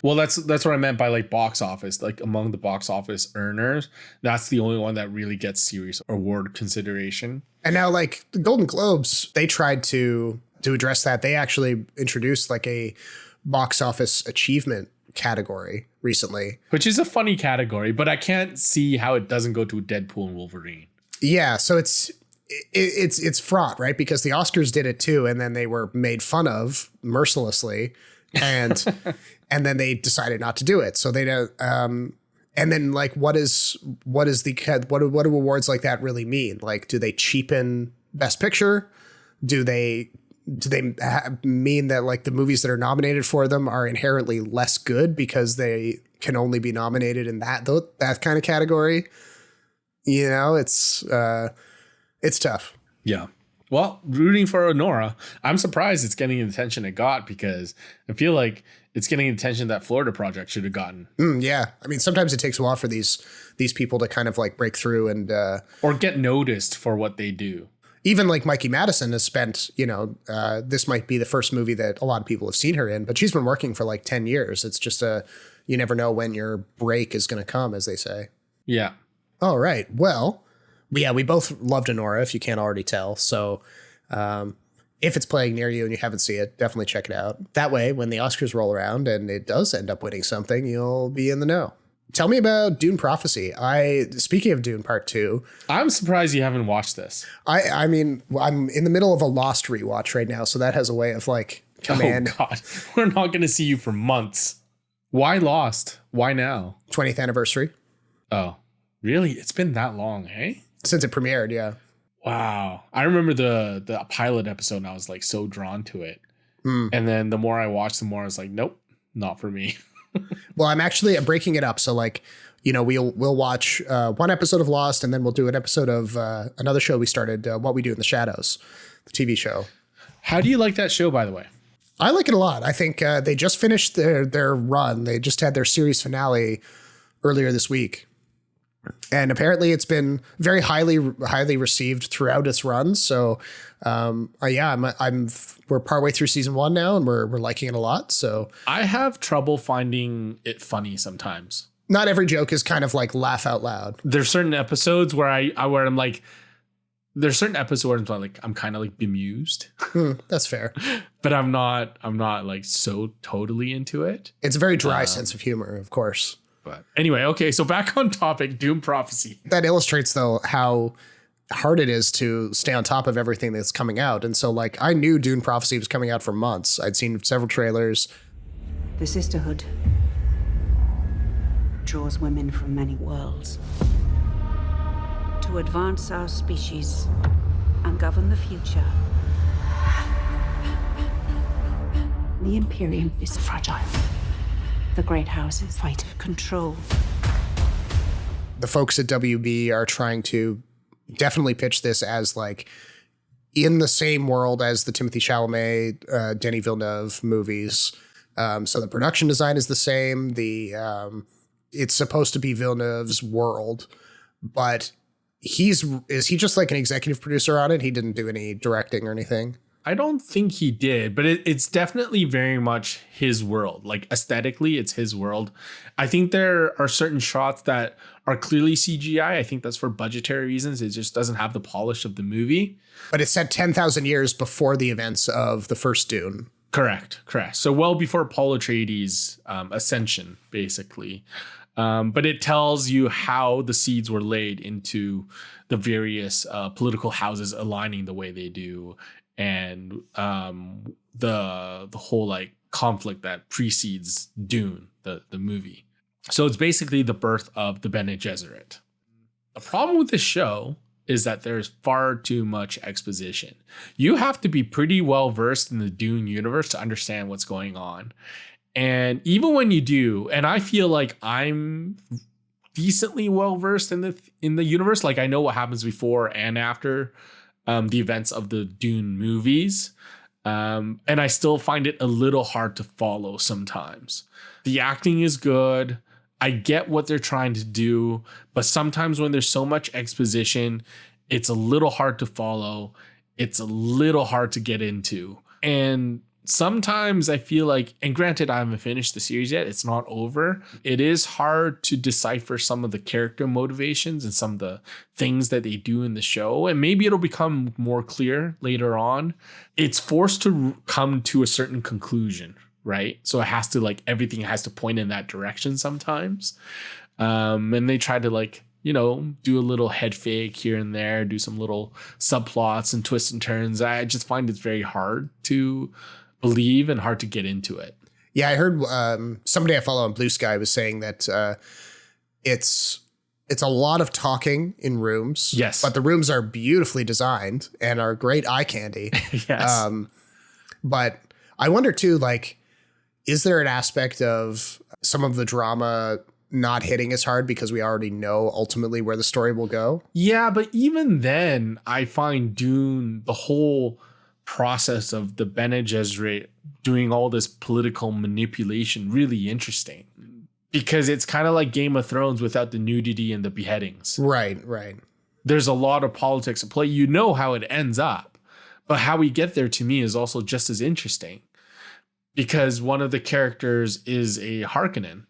Speaker 2: well, that's what I meant by like box office. Like among the box office earners, that's the only one that really gets serious award consideration.
Speaker 1: And now like the Golden Globes, they tried to address that. They actually introduced like a box office achievement category recently,
Speaker 2: which is a funny category, but I can't see how it doesn't go to Deadpool and Wolverine.
Speaker 1: Yeah, so it's fraught, right? Because the Oscars did it too, and then they were made fun of mercilessly, and and then they decided not to do it. So they don't. And then like, what do awards like that really mean? Like, do they cheapen Best Picture? Do they mean that like the movies that are nominated for them are inherently less good because they can only be nominated in that kind of category? You know, it's tough.
Speaker 2: Yeah. Well, rooting for ANORA. I'm surprised it's getting the attention it got, because I feel like it's getting the attention that Florida Project should have gotten.
Speaker 1: Yeah. I mean, sometimes it takes a while for these people to kind of like break through and
Speaker 2: or get noticed for what they do.
Speaker 1: Even like Mikey Madison has spent, this might be the first movie that a lot of people have seen her in, but she's been working for like 10 years. It's just you never know when your break is going to come, as they say.
Speaker 2: Yeah.
Speaker 1: All right. Well, yeah, we both loved ANORA, if you can't already tell. So if it's playing near you and you haven't seen it, definitely check it out. That way, when the Oscars roll around and it does end up winning something, you'll be in the know. Tell me about Dune Prophecy. Speaking of Dune Part 2.
Speaker 2: I'm surprised you haven't watched this.
Speaker 1: I mean, I'm in the middle of a Lost rewatch right now, so that has a way of like coming in.
Speaker 2: Oh God, we're not going to see you for months. Why Lost? Why now?
Speaker 1: 20th anniversary.
Speaker 2: Oh, really? It's been that long, hey?
Speaker 1: Since it premiered, yeah.
Speaker 2: Wow. I remember the pilot episode and I was like so drawn to it. And then the more I watched, the more I was like, nope, not for me.
Speaker 1: Well, I'm breaking it up. So like, we'll watch one episode of Lost, and then we'll do an episode of another show we started, What We Do in the Shadows, the TV show.
Speaker 2: How do you like that show, by the way?
Speaker 1: I like it a lot. I think they just finished their run. They just had their series finale earlier this week. And apparently it's been very highly received throughout its run. So, we're partway through season 1 now, and we're liking it a lot. So
Speaker 2: I have trouble finding it funny sometimes.
Speaker 1: Not every joke is kind of like laugh out loud.
Speaker 2: There's certain episodes where I'm like, there's certain episodes where I'm kind of like bemused.
Speaker 1: That's fair.
Speaker 2: But I'm not like so totally into it.
Speaker 1: It's a very dry sense of humor, of course.
Speaker 2: But anyway, okay, so back on topic, Dune Prophecy.
Speaker 1: That illustrates, though, how hard it is to stay on top of everything that's coming out. And so, like, I knew Dune Prophecy was coming out for months. I'd seen several trailers.
Speaker 9: The sisterhood draws women from many worlds to advance our species and govern the future. The Imperium is fragile. The great houses fight for control.
Speaker 1: The folks at WB are trying to definitely pitch this as like in the same world as the Timothée Chalamet, Denis Villeneuve movies. So the production design is the same. It's supposed to be Villeneuve's world, but is he just like an executive producer on it? He didn't do any directing or anything.
Speaker 2: I don't think he did, but it's definitely very much his world. Like aesthetically, it's his world. I think there are certain shots that are clearly CGI. I think that's for budgetary reasons. It just doesn't have the polish of the movie.
Speaker 1: But it's set 10,000 years before the events of the first Dune.
Speaker 2: Correct. So well before Paul Atreides' ascension, basically. But it tells you how the seeds were laid into the various political houses aligning the way they do, and the whole like conflict that precedes Dune, the movie. So it's basically the birth of the Bene Gesserit. The problem with this show is that there's far too much exposition. You have to be pretty well versed in the Dune universe to understand what's going on. And even when you do, and I feel like I'm decently well versed in the universe, like I know what happens before and after the events of the Dune movies. And I still find it a little hard to follow sometimes. The acting is good. I get what they're trying to do, but sometimes when there's so much exposition, it's a little hard to follow. It's a little hard to get into. And sometimes I feel like, and granted, I haven't finished the series yet, it's not over. It is hard to decipher some of the character motivations and some of the things that they do in the show. And maybe it'll become more clear later on. It's forced to come to a certain conclusion, right? So it has to like, everything has to point in that direction sometimes. And they try to like, you know, do a little head fake here and there, do some little subplots and twists and turns. I just find it's very hard to believe and hard to get into it.
Speaker 1: Yeah, I heard somebody I follow on Blue Sky was saying that it's a lot of talking in rooms.
Speaker 2: Yes.
Speaker 1: But the rooms are beautifully designed and are great eye candy.
Speaker 2: Yes.
Speaker 1: But I wonder too, like, is there an aspect of some of the drama not hitting as hard because we already know ultimately where the story will go?
Speaker 2: Yeah, but even then, I find Dune, the whole process of the Bene Gesserit doing all this political manipulation, really interesting. Because it's kind of like Game of Thrones without the nudity and the beheadings.
Speaker 1: Right.
Speaker 2: There's a lot of politics at play. You know how it ends up. But how we get there, to me, is also just as interesting. Because one of the characters is a Harkonnen.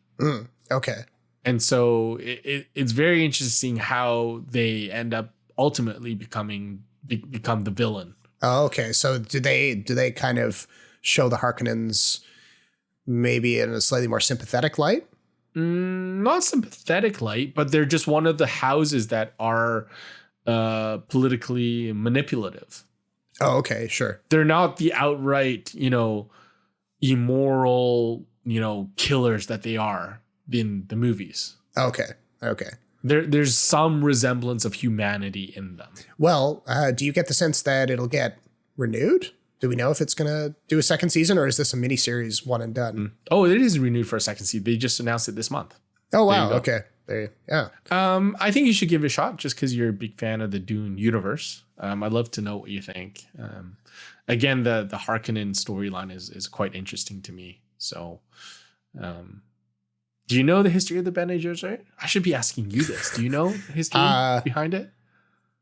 Speaker 1: Okay. And
Speaker 2: so it's very interesting how they end up ultimately become the villain.
Speaker 1: Oh, okay. So do they kind of show the Harkonnens maybe in a slightly more sympathetic light?
Speaker 2: Not sympathetic light, but they're just one of the houses that are politically manipulative.
Speaker 1: Oh, okay, sure.
Speaker 2: They're not the outright, immoral, killers that they are in the movies.
Speaker 1: Okay.
Speaker 2: There's some resemblance of humanity in them.
Speaker 1: Well, do you get the sense that it'll get renewed? Do we know if it's going to do a second season, or is this a miniseries one and done?
Speaker 2: Oh, it is renewed for a second season. They just announced it this month.
Speaker 1: Oh, wow. Okay. Yeah.
Speaker 2: I think you should give it a shot just because you're a big fan of the Dune universe. I'd love to know what you think. Again, the Harkonnen storyline is quite interesting to me. So, do you know the history of the Bene Gesserit? I should be asking you this. Do you know the history behind it?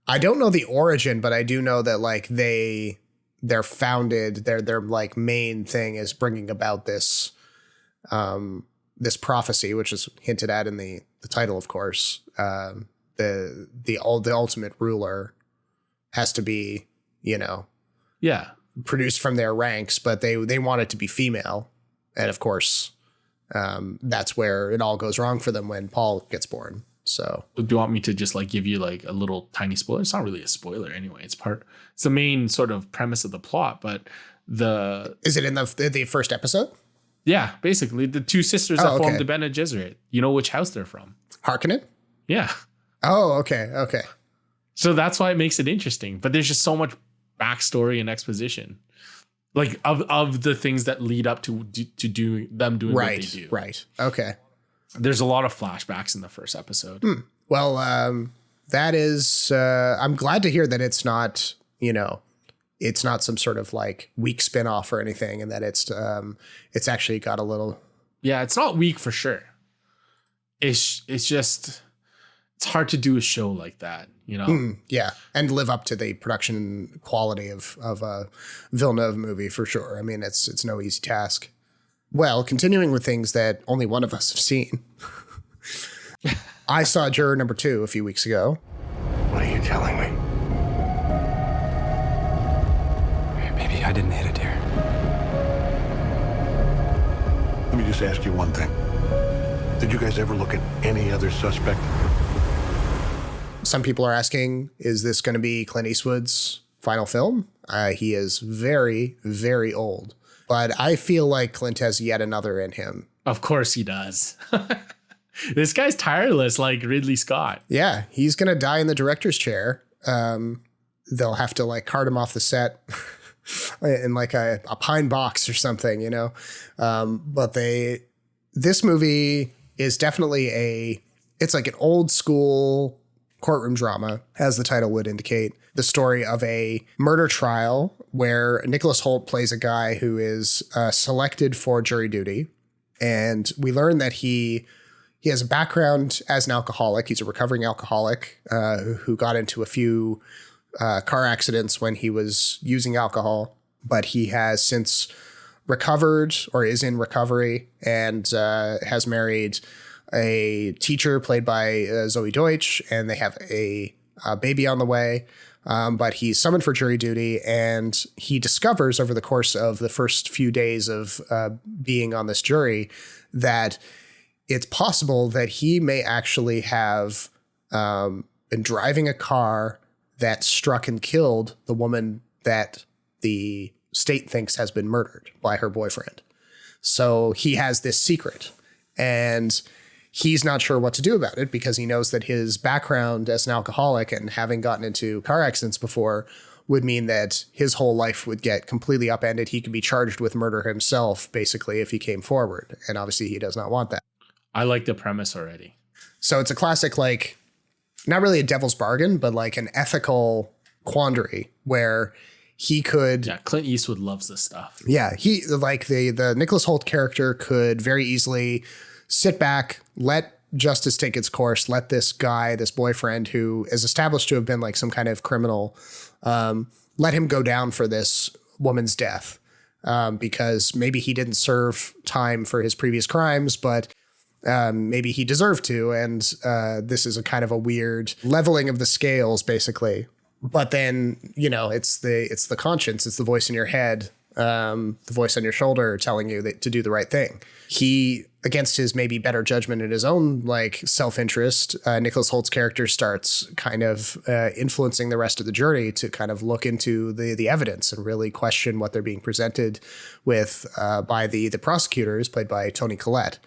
Speaker 1: I don't know the origin, but I do know that like they're founded. Their like main thing is bringing about this this prophecy, which is hinted at in the title, of course. The ultimate ruler has to be, produced from their ranks, but they want it to be female, and of course. That's where it all goes wrong for them when Paul gets born. So
Speaker 2: do you want me to just like give you like a little tiny spoiler? It's not really a spoiler anyway. It's the main sort of premise of the plot, but is
Speaker 1: it in the first episode?
Speaker 2: Yeah, basically the two sisters that formed the Bene Gesserit. You know which house they're from?
Speaker 1: Harkonnen?
Speaker 2: Yeah.
Speaker 1: Oh, okay.
Speaker 2: So that's why it makes it interesting. But there's just so much backstory and exposition. Like of the things that lead up to doing what they do.
Speaker 1: Right. Okay.
Speaker 2: There's a lot of flashbacks in the first episode.
Speaker 1: Well, that is, I'm glad to hear that it's not, it's not some sort of like weak spinoff or anything, and that it's actually got a little.
Speaker 2: Yeah, it's not weak for sure. It's just, it's hard to do a show like that,
Speaker 1: Yeah, and live up to the production quality of a Villeneuve movie for sure. I mean, it's no easy task. Well, continuing with things that only one of us have seen. I saw Juror number 2 a few weeks ago.
Speaker 4: What are you telling me?
Speaker 5: Maybe I didn't hit it, dear.
Speaker 7: Let me just ask you one thing. Did you guys ever look at any other suspect?
Speaker 1: Some people are asking, is this going to be Clint Eastwood's final film? He is very, very old. But I feel like Clint has yet another in him.
Speaker 2: Of course he does. This guy's tireless, like Ridley Scott.
Speaker 1: Yeah, he's going to die in the director's chair. They'll have to like cart him off the set in like a pine box or something, But this movie is definitely it's like an old school courtroom drama, as the title would indicate. The story of a murder trial where Nicholas Hoult plays a guy who is selected for jury duty. And we learn that he he has a background as an alcoholic. He's a recovering alcoholic who got into a few car accidents when he was using alcohol, but he has since recovered or is in recovery and has married a teacher played by Zoe Deutsch, and they have a baby on the way. But he's summoned for jury duty, and he discovers over the course of the first few days of being on this jury that it's possible that he may actually have been driving a car that struck and killed the woman that the state thinks has been murdered by her boyfriend. So he has this secret, and he's not sure what to do about it because he knows that his background as an alcoholic and having gotten into car accidents before would mean that his whole life would get completely upended. He could be charged with murder himself, basically, if he came forward. And obviously he does not want that.
Speaker 2: I like the premise already.
Speaker 1: So it's a classic, like, not really a devil's bargain, but like an ethical quandary where he could...
Speaker 2: Yeah, Clint Eastwood loves this stuff.
Speaker 1: Yeah, he, like, the Nicholas Hoult character could very easily sit back, let justice take its course, let this guy, this boyfriend who is established to have been like some kind of criminal, let him go down for this woman's death because maybe he didn't serve time for his previous crimes, but maybe he deserved to. And this is a kind of a weird leveling of the scales, basically. But then, you know, it's the conscience, it's the voice in your head, the voice on your shoulder telling you that to do the right thing. He, against his maybe better judgment and his own like self-interest, Nicholas Holt's character starts kind of influencing the rest of the jury to kind of look into the evidence and really question what they're being presented with by the prosecutors played by Toni Collette.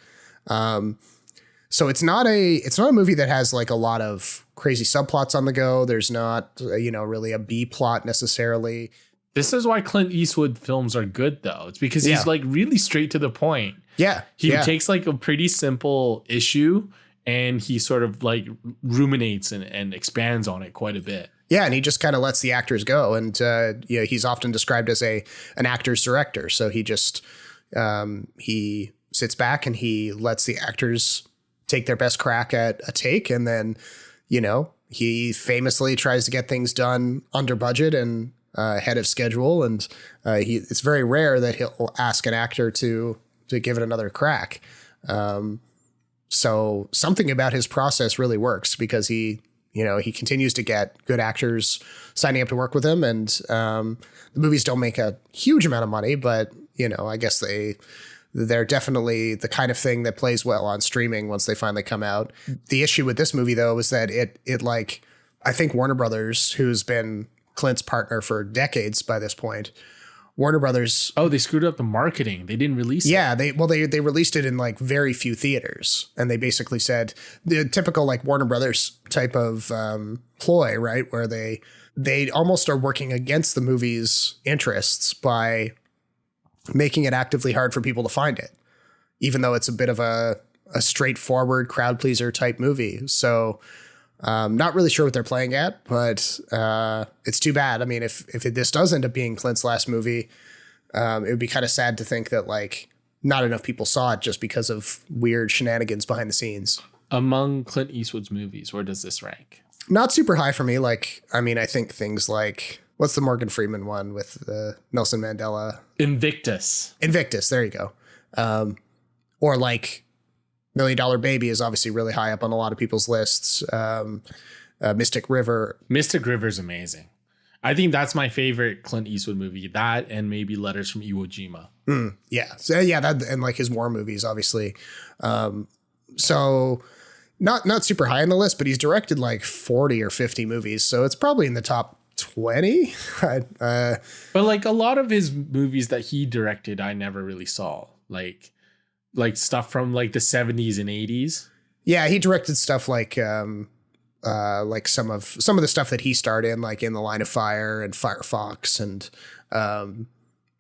Speaker 1: So it's not a movie that has like a lot of crazy subplots on the go. There's not, really a B plot necessarily.
Speaker 2: This is why Clint Eastwood films are good, though. It's because he's like really straight to the point.
Speaker 1: Yeah.
Speaker 2: He takes like a pretty simple issue and he sort of like ruminates and expands on it quite a bit.
Speaker 1: Yeah. And he just kind of lets the actors go. And, he's often described as an actor's director. So he just, he sits back and he lets the actors take their best crack at a take. And then, he famously tries to get things done under budget and ahead of schedule. And it's very rare that he'll ask an actor to give it another crack. So something about his process really works because he continues to get good actors signing up to work with him. And the movies don't make a huge amount of money, but, I guess they're definitely the kind of thing that plays well on streaming once they finally come out. The issue with this movie, though, is that I think Warner Brothers, who's been Clint's partner for decades by this point, Warner Brothers.
Speaker 2: Oh, they screwed up the marketing. They didn't release it.
Speaker 1: Yeah, they released it in like very few theaters, and they basically said the typical like Warner Brothers type of ploy, right, where they almost are working against the movie's interests by making it actively hard for people to find it, even though it's a bit of a straightforward crowd pleaser type movie. So not really sure what they're playing at, but it's too bad. I mean, if this does end up being Clint's last movie, it would be kind of sad to think that like not enough people saw it just because of weird shenanigans behind the scenes.
Speaker 2: Among Clint Eastwood's movies, where does this rank?
Speaker 1: Not super high for me. Like, I mean, I think things like, what's the Morgan Freeman one with Nelson Mandela?
Speaker 2: Invictus.
Speaker 1: There you go. Or like $1 Million Baby is obviously really high up on a lot of people's lists. Mystic River.
Speaker 2: Mystic River is amazing. I think that's my favorite Clint Eastwood movie. That and maybe Letters from Iwo Jima.
Speaker 1: Yeah. So yeah, that and like his war movies, obviously. So not super high on the list, but he's directed like 40 or 50 movies. So it's probably in the top 20.
Speaker 2: But like a lot of his movies that he directed, I never really saw. Like stuff from like the 70s and 80s.
Speaker 1: Yeah, he directed stuff like some of the stuff that he starred in, like In the Line of Fire and Firefox and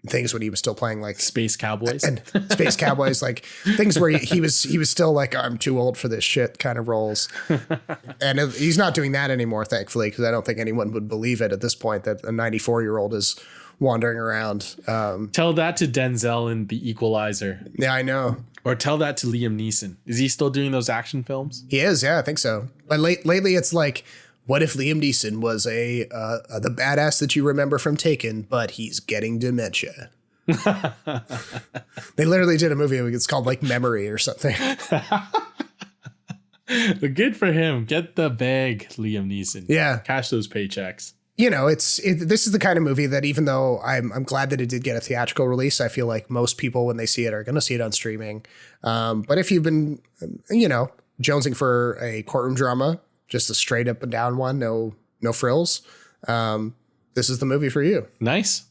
Speaker 1: things when he was still playing like
Speaker 2: Space Cowboys
Speaker 1: and Space Cowboys, like things where he was still like, I'm too old for this shit kind of roles. And he's not doing that anymore, thankfully, because I don't think anyone would believe it at this point that a 94-year-old is wandering around.
Speaker 2: Tell that to Denzel in The Equalizer.
Speaker 1: Yeah, I know.
Speaker 2: Or tell that to Liam Neeson. Is he still doing those action films?
Speaker 1: He is, yeah, I think so. But lately it's like, what if Liam Neeson was the badass that you remember from Taken, but he's getting dementia? They literally did a movie. It's called like Memory or something.
Speaker 2: Good for him. Get the bag, Liam Neeson.
Speaker 1: Yeah,
Speaker 2: cash those paychecks.
Speaker 1: You know, this is the kind of movie that even though I'm glad that it did get a theatrical release, I feel like most people when they see it are going to see it on streaming. But if you've been, jonesing for a courtroom drama, just a straight up and down one, no frills, this is the movie for you. Nice.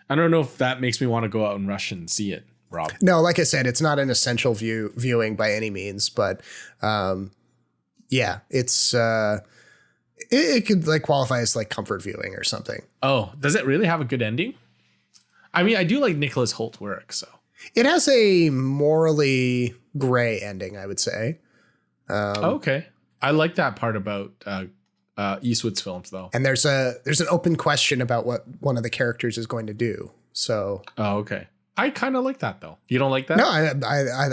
Speaker 2: I don't know if that makes me want to go out and rush and see it, Rob.
Speaker 1: No, like I said, it's not an essential viewing by any means, but it's it could like qualify as like comfort viewing or something.
Speaker 2: Oh, does it really have a good ending? I mean, I do like Nicholas Hoult work, so
Speaker 1: it has a morally gray ending, I would say.
Speaker 2: Okay, I like that part about Eastwood's films, though.
Speaker 1: And there's an open question about what one of the characters is going to do. So,
Speaker 2: okay, I kind of like that though. You don't like that?
Speaker 1: No,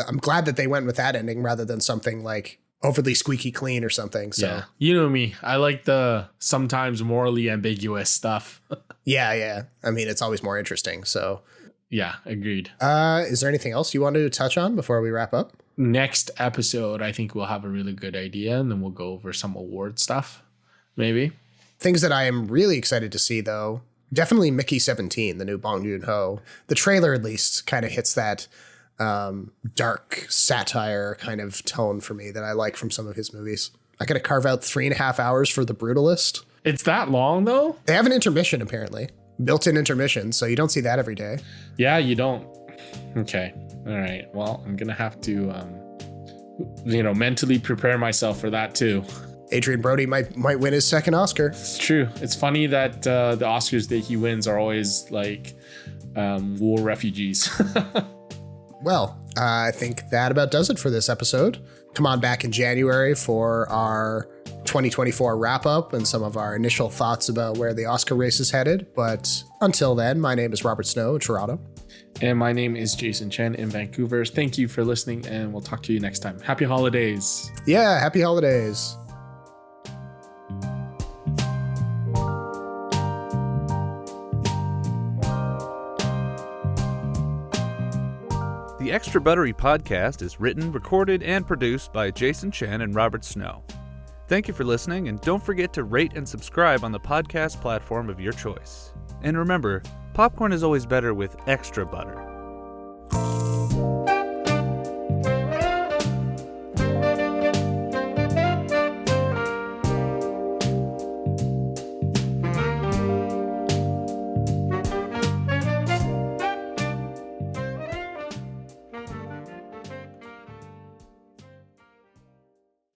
Speaker 1: I'm glad that they went with that ending rather than something like overly squeaky clean or something. So,
Speaker 2: yeah. You know me, I like the sometimes morally ambiguous stuff.
Speaker 1: Yeah. I mean, it's always more interesting. So,
Speaker 2: yeah, agreed.
Speaker 1: Is there anything else you wanted to touch on before we wrap up?
Speaker 2: Next episode, I think we'll have a really good idea, and then we'll go over some award stuff. Maybe.
Speaker 1: Things that I am really excited to see, though, definitely Mickey 17, the new Bong Joon-ho. The trailer, at least, kind of hits that dark satire kind of tone for me that I like from some of his movies. I got to carve out 3.5 hours for The Brutalist.
Speaker 2: It's that long, though?
Speaker 1: They have an intermission, apparently. Built-in intermission, so you don't see that every day.
Speaker 2: Yeah, you don't. Okay. All right. Well, I'm going to have to, mentally prepare myself for that, too.
Speaker 1: Adrian Brody might win his second Oscar.
Speaker 2: It's true. It's funny that the Oscars that he wins are always like war refugees.
Speaker 1: Well, I think that about does it for this episode. Come on back in January for our 2024 wrap up and some of our initial thoughts about where the Oscar race is headed. But until then, my name is Robert Snow in Toronto.
Speaker 2: And my name is Jason Chen in Vancouver. Thank you for listening, and we'll talk to you next time. Happy holidays.
Speaker 1: Yeah, happy holidays.
Speaker 3: The Extra Buttery podcast is written, recorded, and produced by Jason Chen and Robert Snow. Thank you for listening, and don't forget to rate and subscribe on the podcast platform of your choice. And remember, popcorn is always better with extra butter.